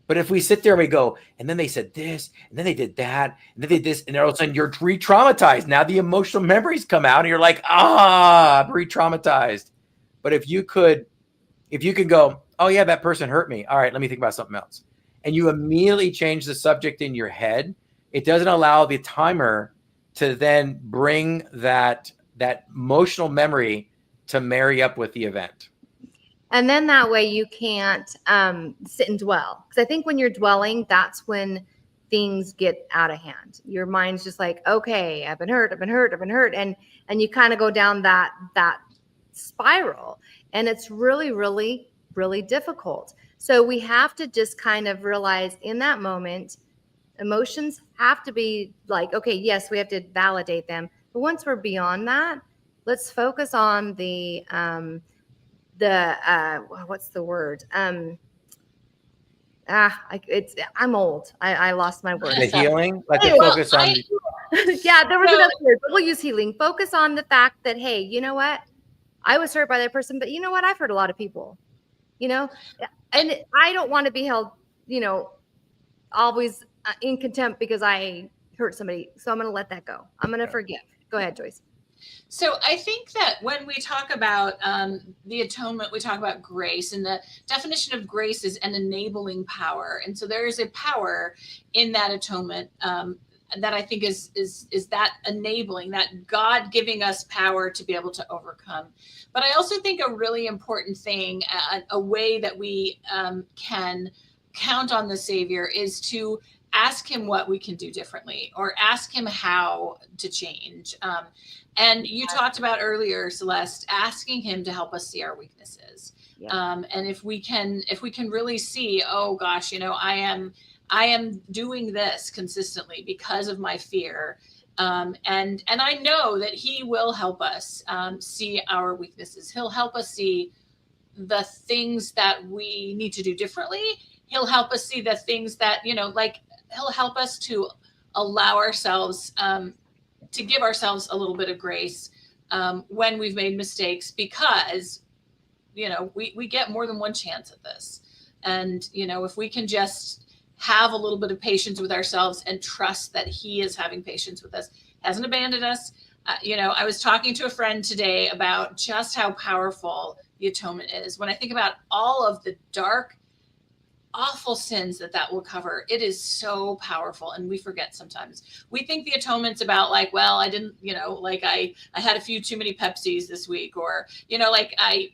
But if we sit there and we go, and then they said this, and then they did that, and then they did this, and all of a sudden you're re-traumatized. Now the emotional memories come out, and you're like, I'm re-traumatized. But if you could go, oh yeah, that person hurt me. All right, let me think about something else. And you immediately change the subject in your head. It doesn't allow the timer to then bring that emotional memory to marry up with the event. And then that way you can't sit and dwell. Because I think when you're dwelling, that's when things get out of hand. Your mind's just like, okay, I've been hurt. And you kind of go down that spiral. And it's really, really, really difficult. So we have to just kind of realize in that moment, emotions have to be like, okay, yes, we have to validate them. But once we're beyond that, let's focus on what's the word? I'm old. I lost my word. The healing, like Anyway, to focus on. Yeah, there was another word, but we'll use healing. Focus on the fact that, hey, you know what? I was hurt by that person, but you know what? I've hurt a lot of people, and I don't want to be held, always in contempt because I hurt somebody. So I'm going to let that go. I'm going to forgive. Go ahead, Joyce. So I think that when we talk about the atonement, we talk about grace, and the definition of grace is an enabling power. And so there is a power in that atonement that I think is that enabling, that God giving us power to be able to overcome. But I also think a really important thing, a way that we can count on the Savior is to ask him what we can do differently, or ask him how to change. And you talked about earlier, Celeste, asking him to help us see our weaknesses. Yeah. And if we can really see, oh gosh, I am doing this consistently because of my fear. And I know that he will help us see our weaknesses. He'll help us see the things that we need to do differently. He'll help us see the things that, he'll help us to allow ourselves to give ourselves a little bit of grace when we've made mistakes, because, we get more than one chance at this. And, if we can just have a little bit of patience with ourselves and trust that he is having patience with us, hasn't abandoned us. I was talking to a friend today about just how powerful the atonement is. When I think about all of the dark, awful sins that will cover, it is so powerful. And we forget sometimes. We think the atonement's about like, well, I didn't, I had a few too many Pepsis this week, or, I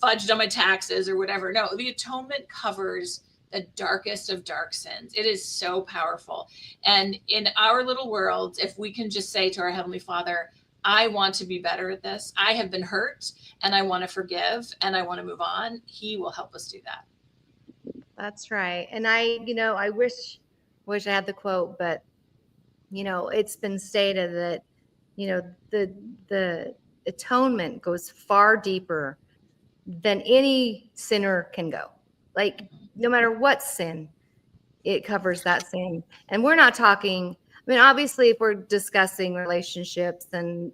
fudged on my taxes or whatever. No, the atonement covers the darkest of dark sins. It is so powerful. And in our little world, if we can just say to our Heavenly Father, I want to be better at this. I have been hurt and I want to forgive and I want to move on. He will help us do that. That's right. And I wish I had the quote, but it's been stated that, the atonement goes far deeper than any sinner can go. Like, no matter what sin, it covers that sin. And we're not talking, obviously, if we're discussing relationships and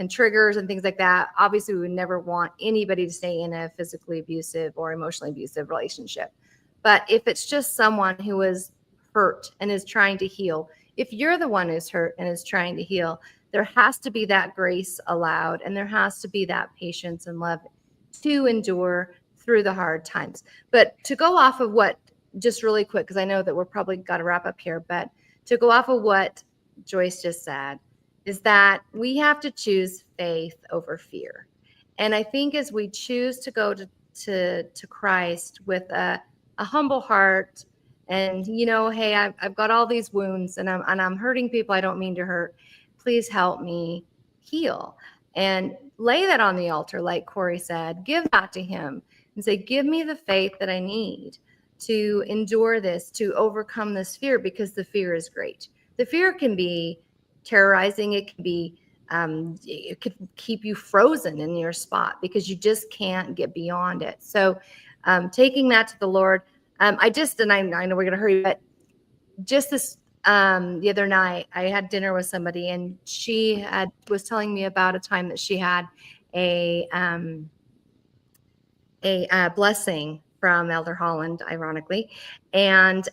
triggers and things like that, obviously we would never want anybody to stay in a physically abusive or emotionally abusive relationship. But if it's just someone who is hurt and is trying to heal, if you're the one who's hurt and is trying to heal, there has to be that grace allowed, and there has to be that patience and love to endure through the hard times. But to go off of what, just really quick, because I know that we're probably got to wrap up here, but to go off of what Joyce just said, is that we have to choose faith over fear. And I think as we choose to go to Christ with a humble heart, and hey, I've got all these wounds and I'm hurting people I don't mean to hurt. Please help me heal, and lay that on the altar, like Corey said. Give that to him and say, give me the faith that I need to endure this, to overcome this fear, because the fear is great. The fear can be terrorizing. It can be It could keep you frozen in your spot because you just can't get beyond it. So taking that to the Lord, I know we're going to hurry, but just the other night, I had dinner with somebody, and she was telling me about a time that she had a blessing from Elder Holland, ironically, and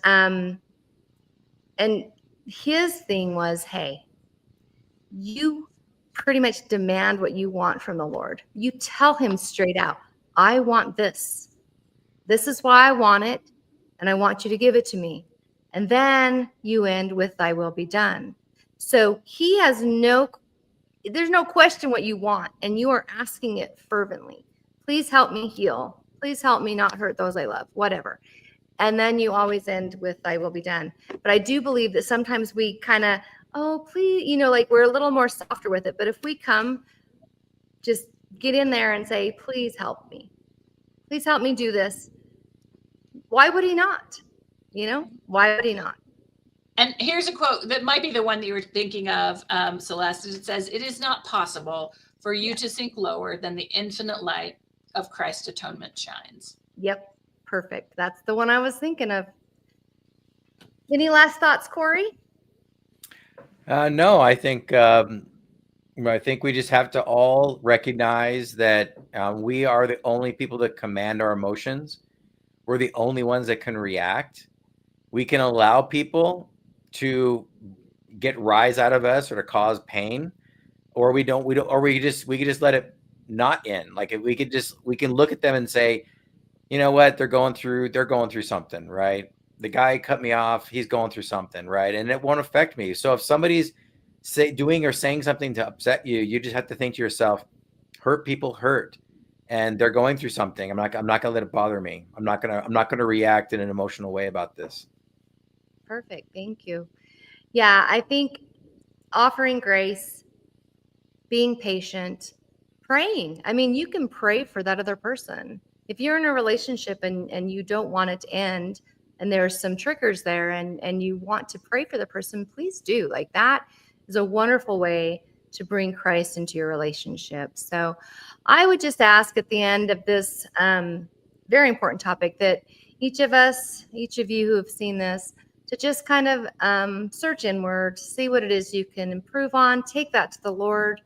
his thing was, hey, you pretty much demand what you want from the Lord. You tell him straight out, I want this. This is why I want it, and I want you to give it to me. And then you end with thy will be done. So he has there's no question what you want, and you are asking it fervently. Please help me heal. Please help me not hurt those I love, whatever. And then you always end with thy will be done. But I do believe that sometimes we kind of, oh, please, like we're a little more softer with it. But if we come, just get in there and say, please help me. Please help me do this. Why would he not? Why would he not? And here's a quote that might be the one that you were thinking of, Celeste. It says, it is not possible for you to sink lower than the infinite light of Christ's atonement shines. Yep. Perfect. That's the one I was thinking of. Any last thoughts, Corey? No, I think we just have to all recognize that we are the only people that command our emotions. We're the only ones that can react. We can allow people to get rise out of us or to cause pain, or we can just let it not in. Like if we can look at them and say, you know what, they're going through something, right? The guy cut me off, he's going through something, right? And it won't affect me. So if somebody's doing or saying something to upset you, you just have to think to yourself, hurt people hurt, and they're going through something. I'm not gonna let it bother me. I'm not gonna react in an emotional way about this. Perfect. Thank you. Yeah, I think offering grace, being patient, praying. I mean, you can pray for that other person. If you're in a relationship and you don't want it to end, and there's some triggers there, and you want to pray for the person, please do. Like, that is a wonderful way to bring Christ into your relationship. So I would just ask at the end of this very important topic that each of you who have seen this, to just kind of search inward, see what it is you can improve on, take that to the Lord,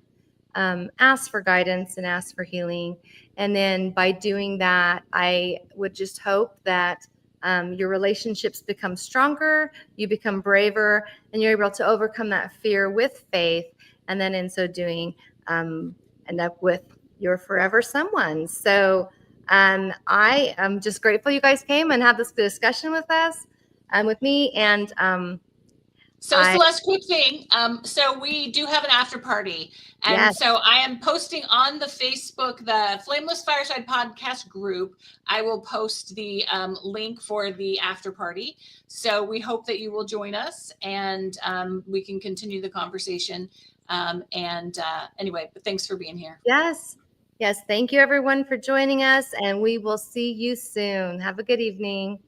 ask for guidance and ask for healing. And then by doing that, I would just hope that your relationships become stronger, you become braver, and you're able to overcome that fear with faith. And then in so doing, end up with your forever someone. So I am just grateful you guys came and had this discussion with us and with me. And Celeste, quick thing. So we do have an after party. And yes. So I am posting on the Facebook, the Flameless Fireside Podcast group. I will post the link for the after party. So we hope that you will join us, and we can continue the conversation. Anyway, but thanks for being here. Yes. Thank you everyone for joining us, and we will see you soon. Have a good evening.